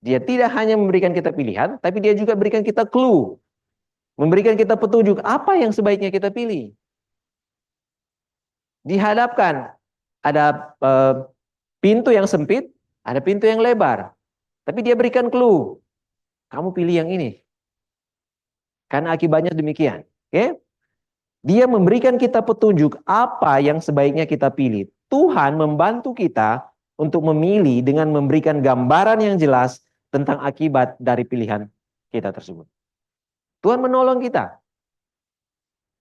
Dia tidak hanya memberikan kita pilihan, tapi dia juga berikan kita clue. Memberikan kita petunjuk apa yang sebaiknya kita pilih. Dihadapkan ada pintu yang sempit, ada pintu yang lebar. Tapi dia berikan clue. Kamu pilih yang ini. Karena akibatnya demikian. Oke? Dia memberikan kita petunjuk apa yang sebaiknya kita pilih. Tuhan membantu kita untuk memilih dengan memberikan gambaran yang jelas tentang akibat dari pilihan kita tersebut. Tuhan menolong kita.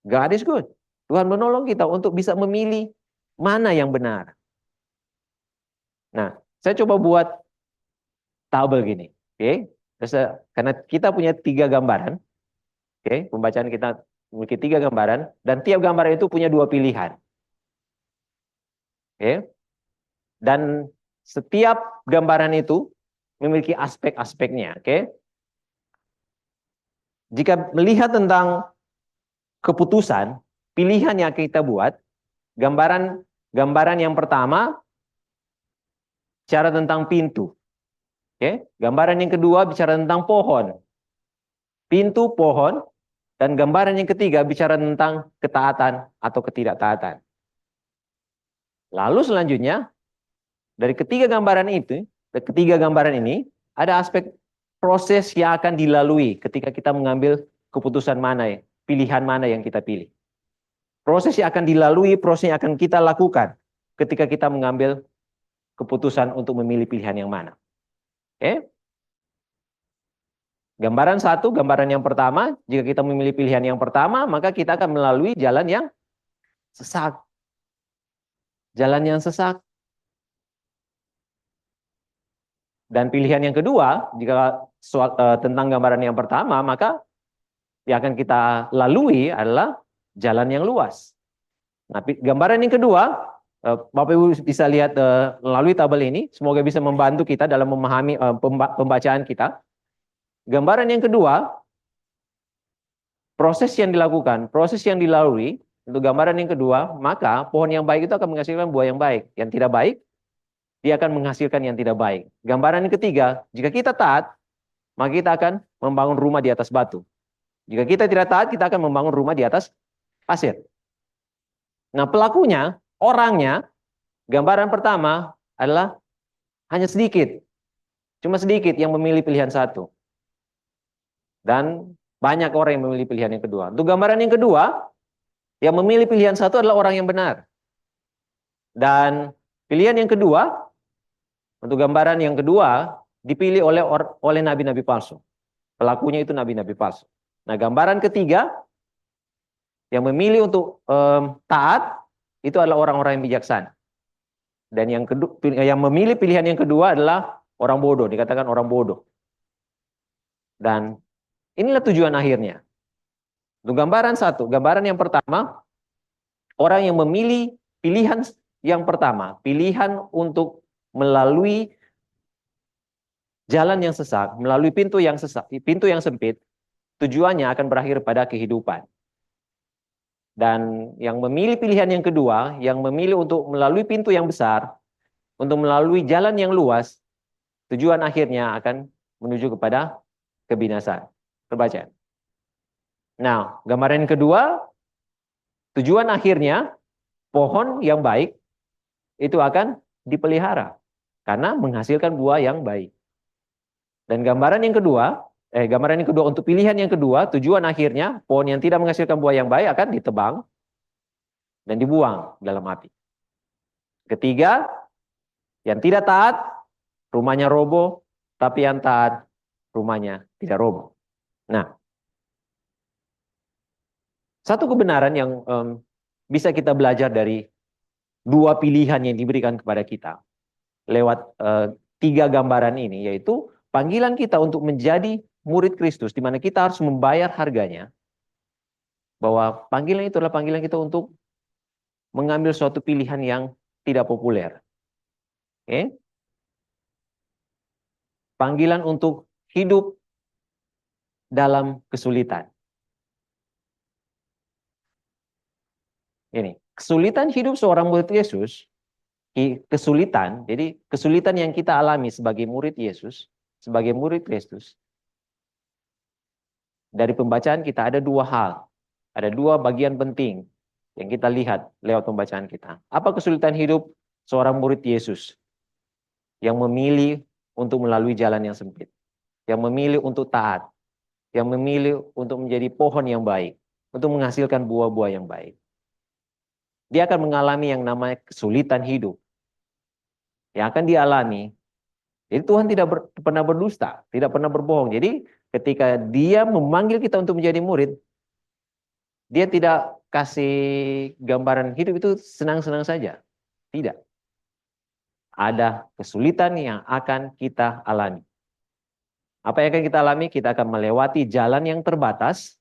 God is good. Tuhan menolong kita untuk bisa memilih mana yang benar. Nah, saya coba buat tabel gini. Oke? Karena kita punya 3 gambaran. Oke, pembacaan kita memiliki 3 gambaran, dan tiap gambaran itu punya 2 pilihan. Oke? Dan setiap gambaran itu memiliki aspek-aspeknya. Oke? Jika melihat tentang keputusan, pilihan yang kita buat, gambaran yang pertama, bicara tentang pintu. Oke? Gambaran yang kedua bicara tentang pohon. Pintu, pohon. Dan gambaran yang ketiga bicara tentang ketaatan atau ketidaktaatan. Lalu selanjutnya, dari ketiga gambaran ini, ada aspek proses yang akan dilalui ketika kita mengambil keputusan mana, pilihan mana yang kita pilih. Proses yang akan dilalui, proses yang akan kita lakukan ketika kita mengambil keputusan untuk memilih pilihan yang mana. Oke? Gambaran 1, gambaran yang pertama, jika kita memilih pilihan yang pertama, maka kita akan melalui jalan yang sesak. Jalan yang sesak. Dan pilihan yang kedua, jika tentang gambaran yang pertama, maka yang akan kita lalui adalah jalan yang luas. Nah, gambaran yang kedua, Bapak Ibu bisa lihat melalui tabel ini, semoga bisa membantu kita dalam memahami pembacaan kita. Gambaran yang kedua, proses yang dilakukan, proses yang dilalui untuk gambaran yang kedua, maka pohon yang baik itu akan menghasilkan buah yang baik. Yang tidak baik, dia akan menghasilkan yang tidak baik. Gambaran yang ketiga, jika kita taat, maka kita akan membangun rumah di atas batu. Jika kita tidak taat, kita akan membangun rumah di atas pasir. Nah, pelakunya, orangnya, gambaran pertama adalah hanya sedikit. Cuma sedikit yang memilih pilihan satu. Dan banyak orang yang memilih pilihan yang kedua. Untuk gambaran yang kedua, yang memilih pilihan satu adalah orang yang benar. Dan pilihan yang kedua, untuk gambaran yang kedua, dipilih oleh nabi-nabi palsu. Pelakunya itu nabi-nabi palsu. Nah, gambaran ketiga, yang memilih untuk taat, itu adalah orang-orang yang bijaksana. Dan yang memilih pilihan yang kedua adalah orang bodoh, dikatakan orang bodoh. Dan inilah tujuan akhirnya. Untuk gambaran 1, gambaran yang pertama, orang yang memilih pilihan yang pertama, pilihan untuk melalui jalan yang sesak, melalui pintu yang sesak, pintu yang sempit, tujuannya akan berakhir pada kehidupan. Dan yang memilih pilihan yang kedua, yang memilih untuk melalui pintu yang besar, untuk melalui jalan yang luas, tujuan akhirnya akan menuju kepada kebinasaan. Terbaca. Nah, gambaran yang kedua, tujuan akhirnya pohon yang baik itu akan dipelihara karena menghasilkan buah yang baik. Dan gambaran yang kedua untuk pilihan yang kedua, tujuan akhirnya pohon yang tidak menghasilkan buah yang baik akan ditebang dan dibuang dalam api. Ketiga, yang tidak taat, rumahnya roboh, tapi yang taat, rumahnya tidak roboh. Nah, satu kebenaran yang bisa kita belajar dari 2 pilihan yang diberikan kepada kita lewat 3 gambaran ini, yaitu panggilan kita untuk menjadi murid Kristus, di mana kita harus membayar harganya, bahwa panggilan itu adalah panggilan kita untuk mengambil suatu pilihan yang tidak populer. Oke? Panggilan untuk hidup dalam kesulitan. Ini, kesulitan hidup seorang murid Yesus, kesulitan, jadi kesulitan yang kita alami sebagai murid Yesus, sebagai murid Kristus. Dari pembacaan kita ada dua hal, ada dua bagian penting yang kita lihat lewat pembacaan kita. Apa kesulitan hidup seorang murid Yesus yang memilih untuk melalui jalan yang sempit, yang memilih untuk taat, yang memilih untuk menjadi pohon yang baik, untuk menghasilkan buah-buah yang baik. Dia akan mengalami yang namanya kesulitan hidup. Yang akan dialami. Jadi Tuhan tidak pernah berdusta, tidak pernah berbohong. Jadi ketika dia memanggil kita untuk menjadi murid, dia tidak kasih gambaran hidup itu senang-senang saja. Tidak. Ada kesulitan yang akan kita alami. Apa yang akan kita alami? Kita akan melewati jalan yang terbatas,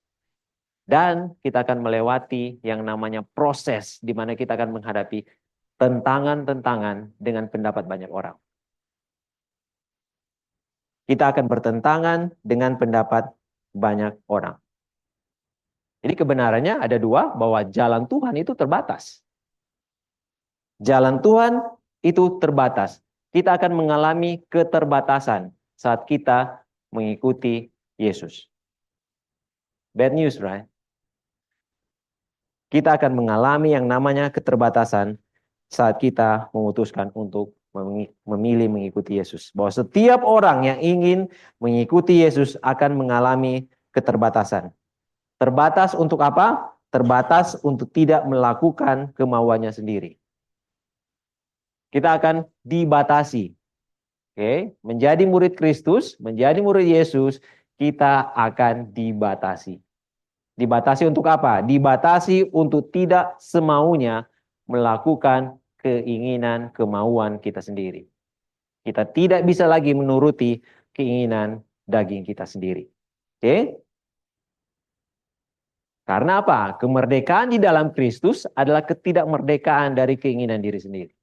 dan kita akan melewati yang namanya proses di mana kita akan menghadapi tentangan-tentangan dengan pendapat banyak orang. Kita akan bertentangan dengan pendapat banyak orang. Jadi kebenarannya ada dua, bahwa jalan Tuhan itu terbatas. Jalan Tuhan itu terbatas. Kita akan mengalami keterbatasan saat kita mengikuti Yesus. Bad news, right? Kita akan mengalami yang namanya keterbatasan saat kita memutuskan untuk memilih mengikuti Yesus. Bahwa setiap orang yang ingin mengikuti Yesus akan mengalami keterbatasan. Terbatas untuk apa? Terbatas untuk tidak melakukan kemauannya sendiri. Kita akan dibatasi. Oke, menjadi murid Kristus, menjadi murid Yesus, kita akan dibatasi. Dibatasi untuk apa? Dibatasi untuk tidak semaunya melakukan keinginan, kemauan kita sendiri. Kita tidak bisa lagi menuruti keinginan daging kita sendiri. Oke? Karena apa? Kemerdekaan di dalam Kristus adalah ketidakmerdekaan dari keinginan diri sendiri.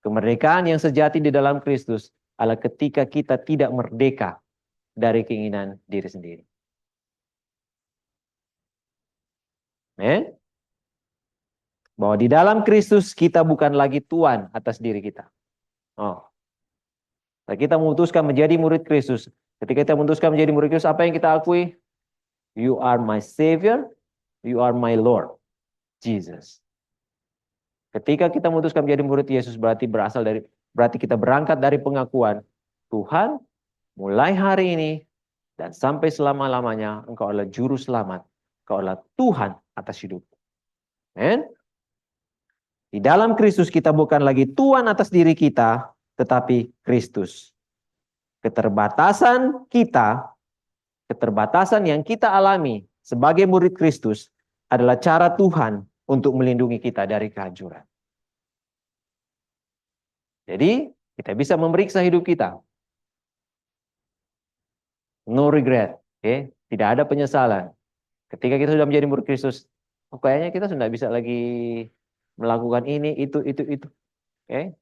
Kemerdekaan yang sejati di dalam Kristus adalah ketika kita tidak merdeka dari keinginan diri sendiri. Bahwa di dalam Kristus kita bukan lagi tuan atas diri kita. Kita memutuskan menjadi murid Kristus. Ketika kita memutuskan menjadi murid Kristus, apa yang kita akui? You are my Savior, you are my Lord, Jesus. Ketika kita memutuskan menjadi murid Yesus, berarti kita berangkat dari pengakuan Tuhan, mulai hari ini dan sampai selama-lamanya Engkau adalah juru selamat, Engkau adalah Tuhan atas hidupku. Amen. Di dalam Kristus kita bukan lagi tuan atas diri kita, tetapi Kristus. Keterbatasan yang kita alami sebagai murid Kristus adalah cara Tuhan untuk melindungi kita dari kehancuran. Jadi, kita bisa memeriksa hidup kita. No regret. Okay? Tidak ada penyesalan. Ketika kita sudah menjadi murid Kristus, kayaknya kita sudah bisa lagi melakukan ini, itu. Okay?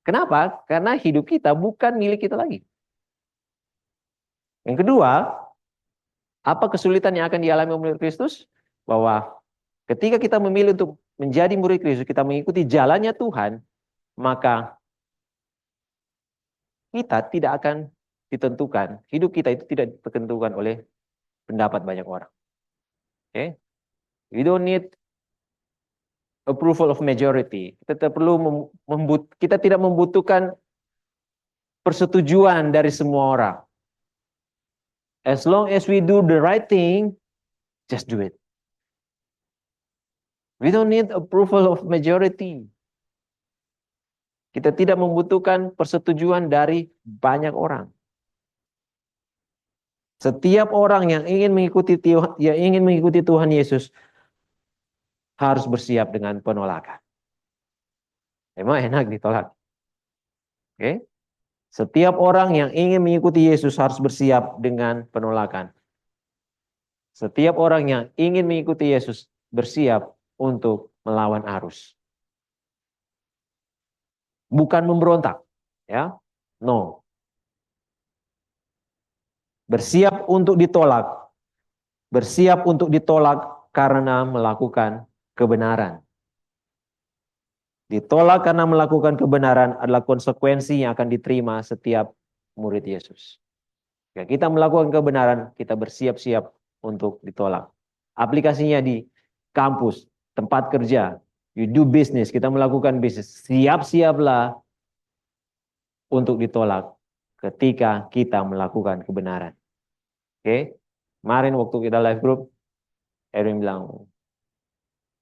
Kenapa? Karena hidup kita bukan milik kita lagi. Yang kedua, apa kesulitan yang akan dialami murid Kristus? Bahwa ketika kita memilih untuk menjadi murid Kristus, kita mengikuti jalannya Tuhan, maka kita tidak akan ditentukan, hidup kita itu tidak ditentukan oleh pendapat banyak orang. Okay? We don't need approval of majority. Kita tidak membutuhkan persetujuan dari semua orang. As long as we do the right thing, just do it. We don't need approval of majority. Kita tidak membutuhkan persetujuan dari banyak orang. Setiap orang yang ingin mengikuti Tuhan Yesus harus bersiap dengan penolakan. Emang enak ditolak. Oke? Setiap orang yang ingin mengikuti Yesus harus bersiap dengan penolakan. Setiap orang yang ingin mengikuti Yesus bersiap untuk melawan arus. Bukan memberontak, ya. No. Bersiap untuk ditolak. Bersiap untuk ditolak karena melakukan kebenaran. Ditolak karena melakukan kebenaran adalah konsekuensi yang akan diterima setiap murid Yesus. Ya, kita melakukan kebenaran, kita bersiap-siap untuk ditolak. Aplikasinya di kampus, tempat kerja, you do business, kita melakukan bisnis. Siap-siaplah untuk ditolak ketika kita melakukan kebenaran. Oke? Kemarin waktu kita live group, Erwin bilang,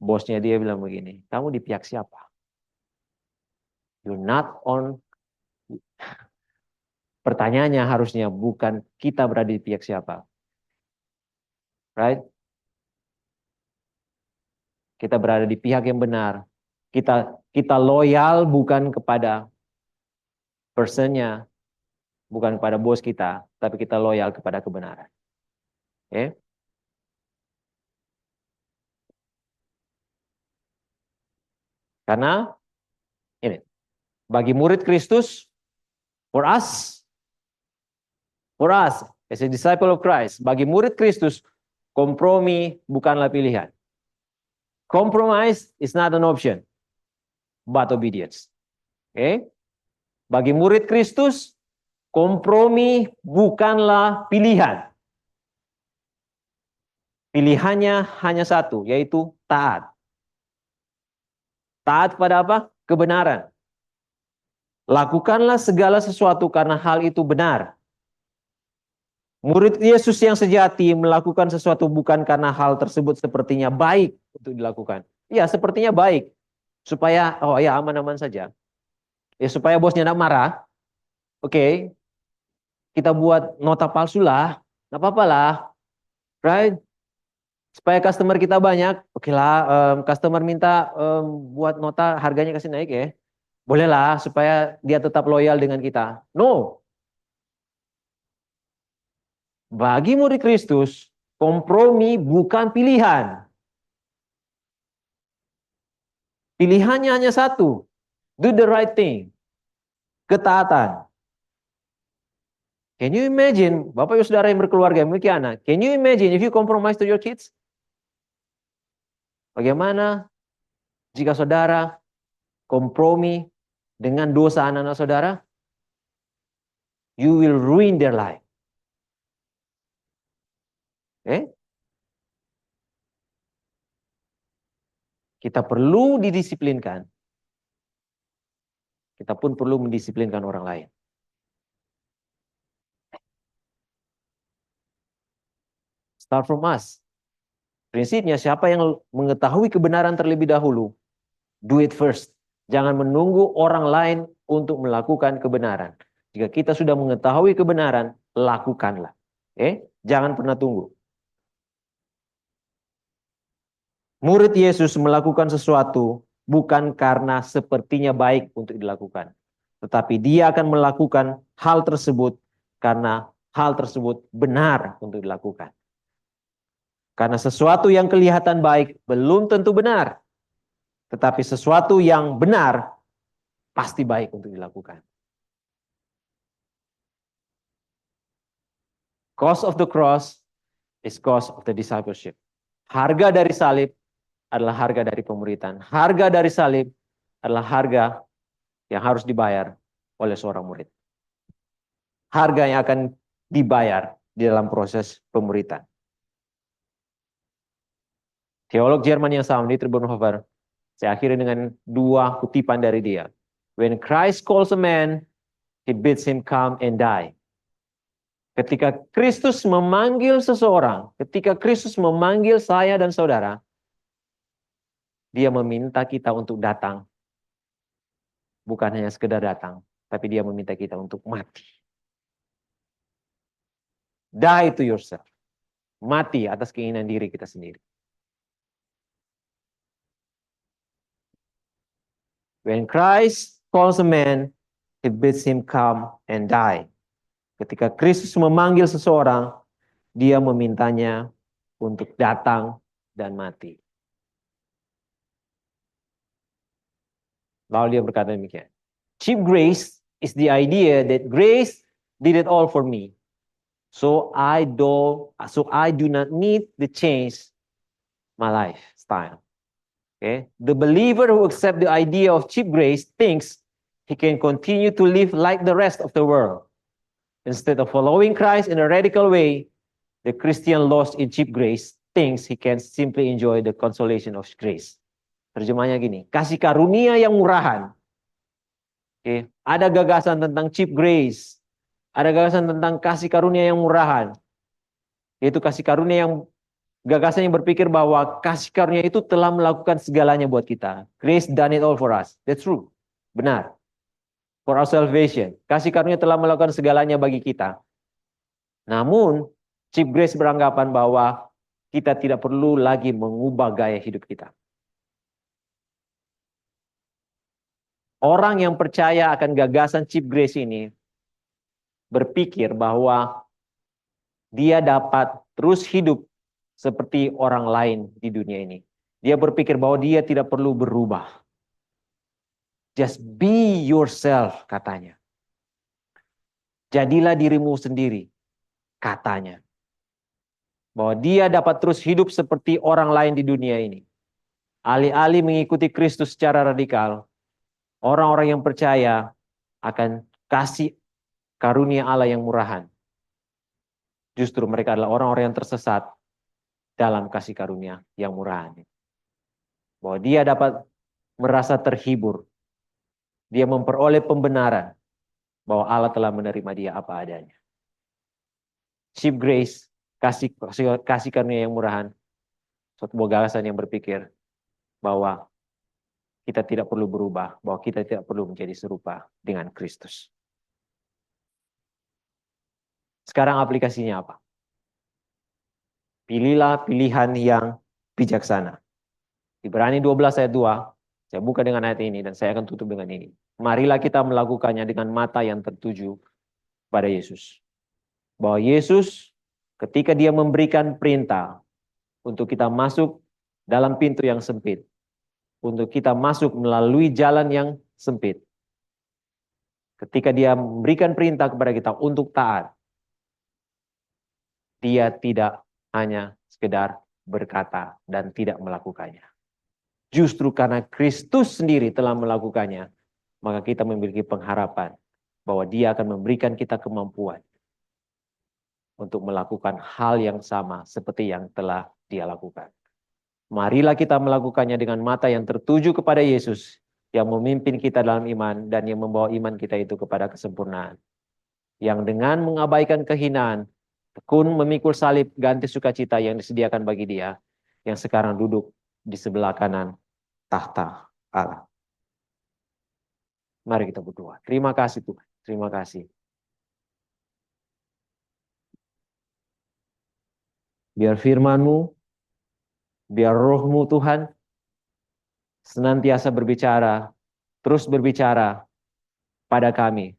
bosnya dia bilang begini, kamu di pihak siapa? You're not on. Pertanyaannya harusnya bukan kita berada di pihak siapa. Right? Kita berada di pihak yang benar. Kita loyal bukan kepada personnya, bukan kepada bos kita, tapi kita loyal kepada kebenaran. Okay? Karena ini, bagi murid Kristus, for us as a disciple of Christ, bagi murid Kristus, kompromi bukanlah pilihan. Compromise is not an option, but obedience. Okay? Bagi murid Kristus, kompromi bukanlah pilihan. Pilihannya hanya satu, yaitu taat. Taat pada apa? Kebenaran. Lakukanlah segala sesuatu karena hal itu benar. Murid Yesus yang sejati melakukan sesuatu bukan karena hal tersebut sepertinya baik untuk dilakukan. Ya, sepertinya baik. Supaya, oh ya aman-aman saja. Ya, supaya bosnya tidak marah. Oke. Kita buat nota palsu lah. Nggak apa-apa lah. Right? Supaya customer kita banyak. Oke lah, customer minta buat nota harganya kasih naik ya. Bolehlah supaya dia tetap loyal dengan kita. No. Bagi murid Kristus, kompromi bukan pilihan. Pilihannya hanya satu. Do the right thing. Ketaatan. Can you imagine, Bapak Ibu Saudara yang berkeluarga, memiliki anak, can you imagine if you compromise to your kids? Bagaimana jika saudara kompromi dengan dosa anak-anak saudara? You will ruin their life. Kita perlu didisiplinkan. Kita pun perlu mendisiplinkan orang lain. Start from us. Prinsipnya siapa yang mengetahui kebenaran terlebih dahulu, do it first. Jangan menunggu orang lain untuk melakukan kebenaran. Jika kita sudah mengetahui kebenaran, lakukanlah. Jangan pernah tunggu. Murid Yesus melakukan sesuatu bukan karena sepertinya baik untuk dilakukan. Tetapi dia akan melakukan hal tersebut karena hal tersebut benar untuk dilakukan. Karena sesuatu yang kelihatan baik belum tentu benar. Tetapi sesuatu yang benar pasti baik untuk dilakukan. Cost of the cross is cost of the discipleship. Harga dari salib adalah harga dari pemuritan. Harga dari salib adalah harga yang harus dibayar oleh seorang murid. Harga yang akan dibayar di dalam proses pemuritan. Teolog Jerman yang sama, Dietrich Bonhoeffer, saya akhiri dengan dua kutipan dari dia. When Christ calls a man, he bids him come and die. Ketika Kristus memanggil seseorang, ketika Kristus memanggil saya dan saudara, dia meminta kita untuk datang. Bukan hanya sekedar datang, tapi dia meminta kita untuk mati. Die to yourself. Mati atas keinginan diri kita sendiri. When Christ calls a man, he bids him come and die. Ketika Kristus memanggil seseorang, dia memintanya untuk datang dan mati. Lalu dia berkata demikian. Cheap grace is the idea that grace did it all for me. So I do not need to change my lifestyle. Okay? The believer who accepts the idea of cheap grace thinks he can continue to live like the rest of the world. Instead of following Christ in a radical way, the Christian lost in cheap grace thinks he can simply enjoy the consolation of grace. Terjemahnya gini, kasih karunia yang murahan. Okay? Ada gagasan tentang cheap grace. Ada gagasan tentang kasih karunia yang murahan. Yaitu kasih karunia yang gagasan yang berpikir bahwa kasih karunia itu telah melakukan segalanya buat kita. Grace done it all for us. That's true. Benar. For our salvation. Kasih karunia telah melakukan segalanya bagi kita. Namun, cheap grace beranggapan bahwa kita tidak perlu lagi mengubah gaya hidup kita. Orang yang percaya akan gagasan cheap grace ini berpikir bahwa dia dapat terus hidup seperti orang lain di dunia ini. Dia berpikir bahwa dia tidak perlu berubah. Just be yourself, katanya. Jadilah dirimu sendiri, katanya. Bahwa dia dapat terus hidup seperti orang lain di dunia ini. Alih-alih mengikuti Kristus secara radikal, orang-orang yang percaya akan kasih karunia Allah yang murahan. Justru mereka adalah orang-orang yang tersesat dalam kasih karunia yang murahan. Bahwa dia dapat merasa terhibur. Dia memperoleh pembenaran bahwa Allah telah menerima dia apa adanya. Cheap grace, kasih karunia yang murahan, suatu gagasan yang berpikir bahwa kita tidak perlu berubah, bahwa kita tidak perlu menjadi serupa dengan Kristus. Sekarang aplikasinya apa? Pilihlah pilihan yang bijaksana. Ibrani 12 ayat 2, saya buka dengan ayat ini dan saya akan tutup dengan ini. Marilah kita melakukannya dengan mata yang tertuju pada Yesus. Bahwa Yesus ketika dia memberikan perintah untuk kita masuk dalam pintu yang sempit, untuk kita masuk melalui jalan yang sempit, ketika dia memberikan perintah kepada kita untuk taat, dia tidak hanya sekedar berkata dan tidak melakukannya. Justru karena Kristus sendiri telah melakukannya, maka kita memiliki pengharapan bahwa dia akan memberikan kita kemampuan untuk melakukan hal yang sama seperti yang telah dia lakukan. Marilah kita melakukannya dengan mata yang tertuju kepada Yesus yang memimpin kita dalam iman dan yang membawa iman kita itu kepada kesempurnaan. Yang dengan mengabaikan kehinaan, tekun memikul salib ganti sukacita yang disediakan bagi dia yang sekarang duduk di sebelah kanan tahta Allah. Mari kita berdoa. Terima kasih Tuhan. Terima kasih. Biar firman-Mu, biar roh-Mu Tuhan senantiasa berbicara, terus berbicara pada kami.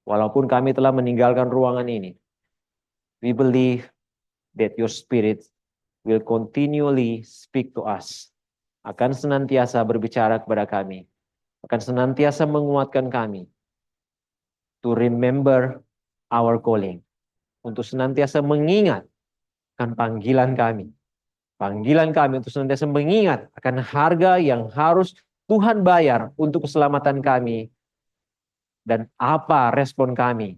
Walaupun kami telah meninggalkan ruangan ini, we believe that your Spirit will continually speak to us. Akan senantiasa berbicara kepada kami. Akan senantiasa menguatkan kami. To remember our calling. Untuk senantiasa mengingat akan panggilan kami. Panggilan kami untuk senantiasa mengingat akan harga yang harus Tuhan bayar untuk keselamatan kami. Dan apa respon kami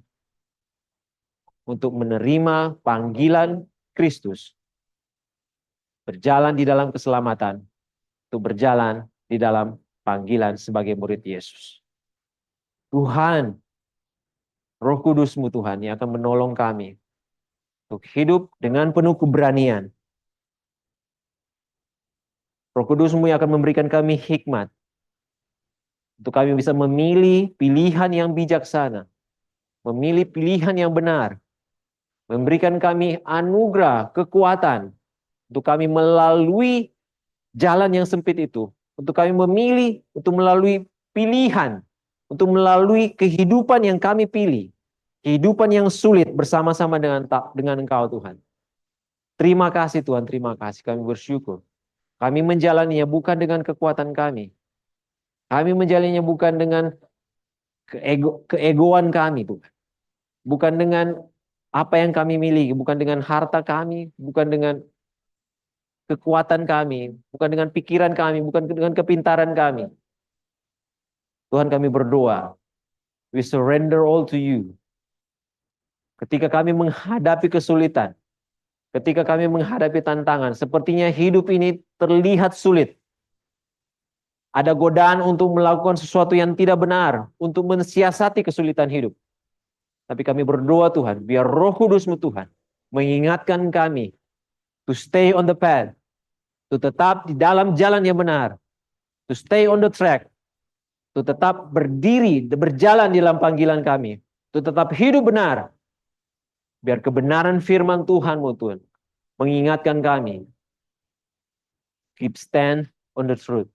untuk menerima panggilan Kristus. Berjalan di dalam keselamatan. Untuk berjalan di dalam panggilan sebagai murid Yesus. Tuhan, Roh Kudus-Mu Tuhan yang akan menolong kami untuk hidup dengan penuh keberanian. Roh Kudus-Mu yang akan memberikan kami hikmat untuk kami bisa memilih pilihan yang bijaksana, memilih pilihan yang benar, memberikan kami anugerah, kekuatan untuk kami melalui jalan yang sempit itu, untuk kami memilih, untuk melalui pilihan, untuk melalui kehidupan yang kami pilih, kehidupan yang sulit bersama-sama dengan Engkau Tuhan. Terima kasih Tuhan, terima kasih, kami bersyukur. Kami menjalaninya bukan dengan kekuatan kami. Kami menjalaninya bukan dengan keegoan kami, Tuhan. Bukan dengan apa yang kami miliki, bukan dengan harta kami, bukan dengan kekuatan kami, bukan dengan pikiran kami, bukan dengan kepintaran kami. Tuhan, kami berdoa, we surrender all to you. Ketika kami menghadapi kesulitan, ketika kami menghadapi tantangan, sepertinya hidup ini terlihat sulit. Ada godaan untuk melakukan sesuatu yang tidak benar, untuk mensiasati kesulitan hidup. Tapi kami berdoa, Tuhan, biar Roh Kudus-Mu, Tuhan, mengingatkan kami to stay on the path, to tetap di dalam jalan yang benar, to stay on the track, to tetap berdiri, berjalan di dalam panggilan kami, to tetap hidup benar. Biar kebenaran firman Tuhan-Mu, Tuhan, mengingatkan kami, keep stand on the truth.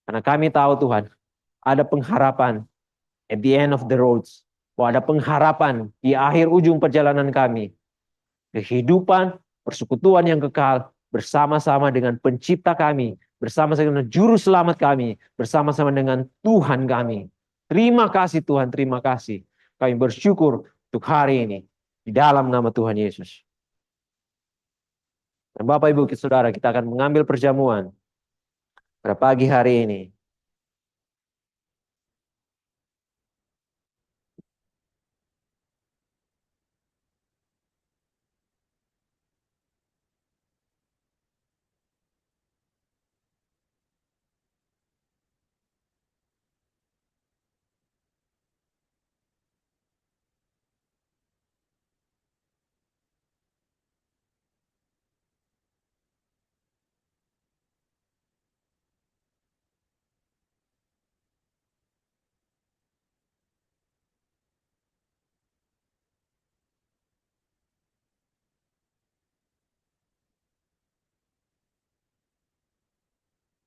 Karena kami tahu, Tuhan, ada pengharapan at the end of the roads. Bahwa ada pengharapan di akhir ujung perjalanan kami. Kehidupan, persekutuan yang kekal, bersama-sama dengan pencipta kami, bersama-sama dengan juru selamat kami, bersama-sama dengan Tuhan kami. Terima kasih Tuhan, terima kasih. Kami bersyukur untuk hari ini. Di dalam nama Tuhan Yesus. Dan Bapak Ibu Saudara, kita akan mengambil perjamuan pada pagi hari ini.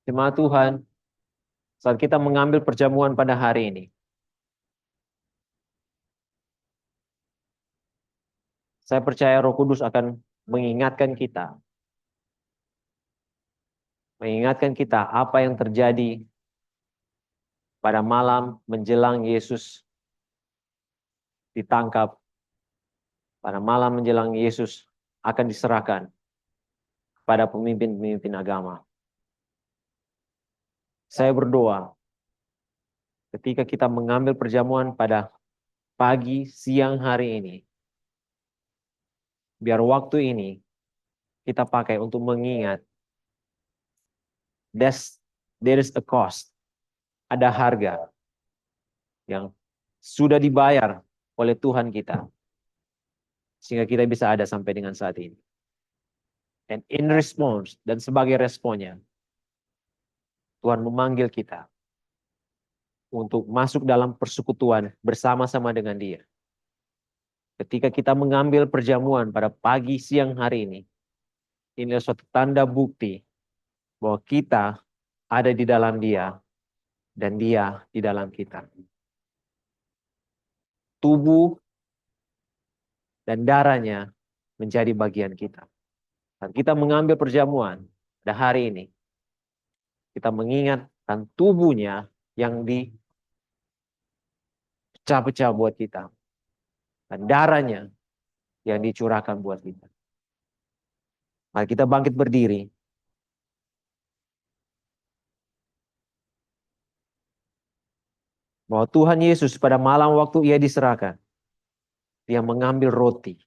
Jemaat Tuhan, saat kita mengambil perjamuan pada hari ini, saya percaya Roh Kudus akan mengingatkan kita apa yang terjadi pada malam menjelang Yesus ditangkap, pada malam menjelang Yesus akan diserahkan kepada pemimpin-pemimpin agama. Saya berdoa, ketika kita mengambil perjamuan pada pagi, siang hari ini, biar waktu ini kita pakai untuk mengingat, there is a cost, ada harga yang sudah dibayar oleh Tuhan kita, sehingga kita bisa ada sampai dengan saat ini. And in response, dan sebagai responnya, Tuhan memanggil kita untuk masuk dalam persekutuan bersama-sama dengan Dia. Ketika kita mengambil perjamuan pada pagi siang hari ini adalah suatu tanda bukti bahwa kita ada di dalam Dia dan Dia di dalam kita. Tubuh dan darahnya menjadi bagian kita. Dan kita mengambil perjamuan pada hari ini, kita mengingatkan tubuhnya yang dipecah-pecah buat kita. Dan darahnya yang dicurahkan buat kita. Mari kita bangkit berdiri. Bahwa Tuhan Yesus pada malam waktu Ia diserahkan, Dia mengambil roti.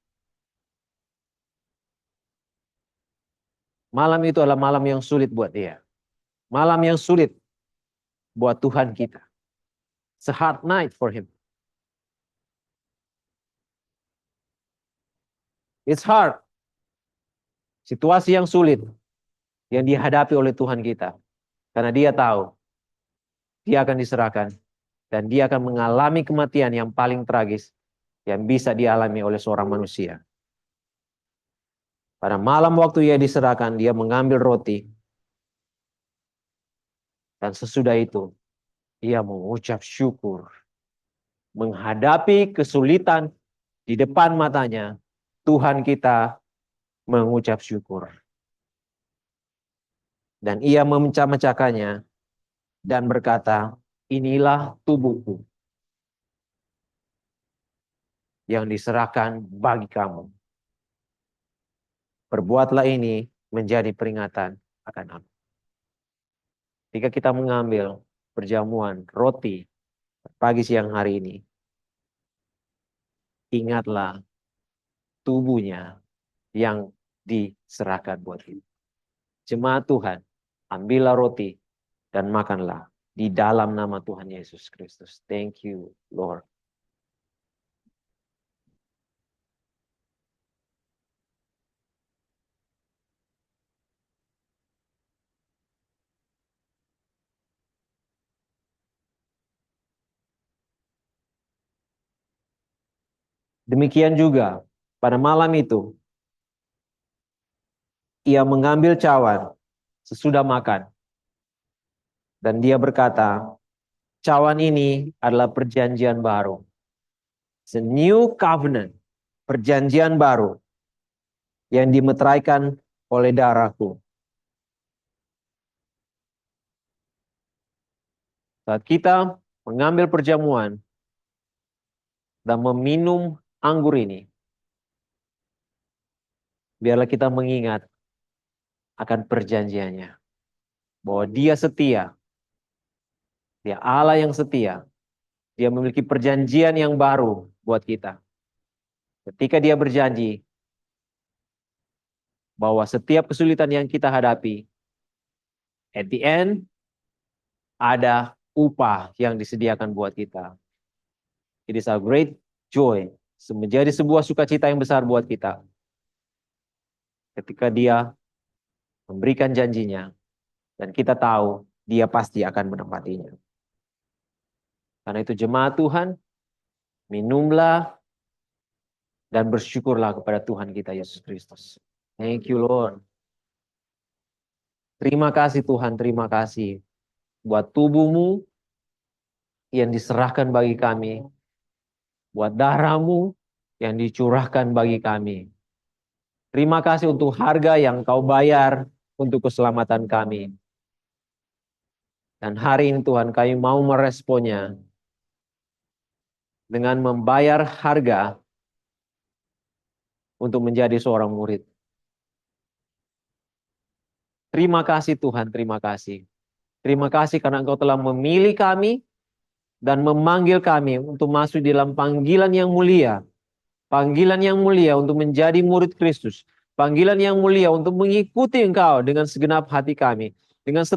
Malam itu adalah malam yang sulit buat Dia. Malam yang sulit buat Tuhan kita. It's a hard night for Him. It's hard. Situasi yang sulit yang dihadapi oleh Tuhan kita. Karena Dia tahu Dia akan diserahkan dan Dia akan mengalami kematian yang paling tragis yang bisa dialami oleh seorang manusia. Pada malam waktu Ia diserahkan, Dia mengambil roti. Dan sesudah itu, Ia mengucap syukur. Menghadapi kesulitan di depan matanya, Tuhan kita mengucap syukur. Dan Ia memecah-mecahkannya dan berkata, inilah tubuhku yang diserahkan bagi kamu. Perbuatlah ini menjadi peringatan akan aku. Ketika kita mengambil perjamuan roti pagi siang hari ini, ingatlah tubuhnya yang diserahkan buat kita. Jemaat Tuhan, ambillah roti dan makanlah di dalam nama Tuhan Yesus Kristus. Thank you, Lord. Demikian juga pada malam itu, ia mengambil cawan sesudah makan. Dan dia berkata, cawan ini adalah perjanjian baru. It's a new covenant. Perjanjian baru yang dimeteraikan oleh darahku. Saat kita mengambil perjamuan dan meminum anggur ini, biarlah kita mengingat akan perjanjiannya. Bahwa dia setia. Dia Allah yang setia. Dia memiliki perjanjian yang baru buat kita. Ketika dia berjanji bahwa setiap kesulitan yang kita hadapi, at the end, ada upah yang disediakan buat kita. It is a great joy. Menjadi sebuah sukacita yang besar buat kita. Ketika dia memberikan janjinya, dan kita tahu dia pasti akan menepatinya. Karena itu jemaat Tuhan, minumlah dan bersyukurlah kepada Tuhan kita Yesus Kristus. Thank you Lord. Terima kasih Tuhan, terima kasih buat tubuhmu yang diserahkan bagi kami, buat darahmu yang dicurahkan bagi kami. Terima kasih untuk harga yang kau bayar untuk keselamatan kami. Dan hari ini Tuhan, kami mau meresponnya dengan membayar harga untuk menjadi seorang murid. Terima kasih Tuhan, terima kasih. Terima kasih karena Engkau telah memilih kami dan memanggil kami untuk masuk di dalam panggilan yang mulia. Panggilan yang mulia untuk menjadi murid Kristus. Panggilan yang mulia untuk mengikuti Engkau dengan segenap hati kami. Dengan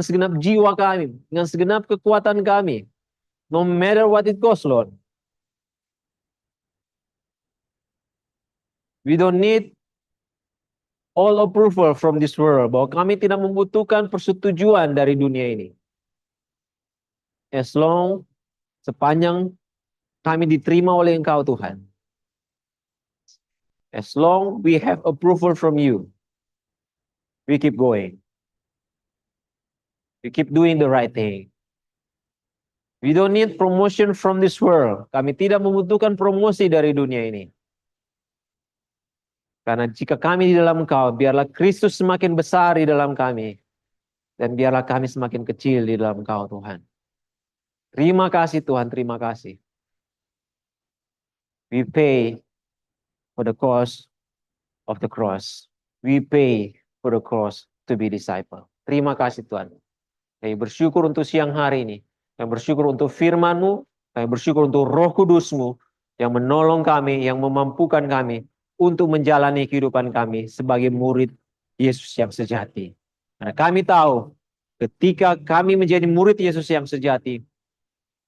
segenap jiwa kami. Dengan segenap kekuatan kami. No matter what it costs, Lord. We don't need all approval from this world. Bahwa kami tidak membutuhkan persetujuan dari dunia ini. As long, sepanjang kami diterima oleh Engkau Tuhan. As long we have approval from you, we keep going. We keep doing the right thing. We don't need promotion from this world. Kami tidak membutuhkan promosi dari dunia ini. Karena jika kami di dalam Engkau, biarlah Kristus semakin besar di dalam kami. Dan biarlah kami semakin kecil di dalam Engkau, Tuhan. Terima kasih Tuhan, terima kasih. We pay for the cost of the cross. We pay for the cross to be disciple. Terima kasih Tuhan. Kami bersyukur untuk siang hari ini. Kami bersyukur untuk firman-Mu. Kami bersyukur untuk Roh Kudus-Mu yang menolong kami, yang memampukan kami untuk menjalani kehidupan kami sebagai murid Yesus yang sejati. Karena kami tahu ketika kami menjadi murid Yesus yang sejati,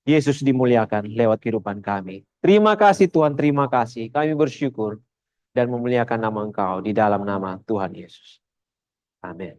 Yesus dimuliakan lewat kehidupan kami. Terima kasih Tuhan, terima kasih. Kami bersyukur dan memuliakan nama Engkau di dalam nama Tuhan Yesus. Amin.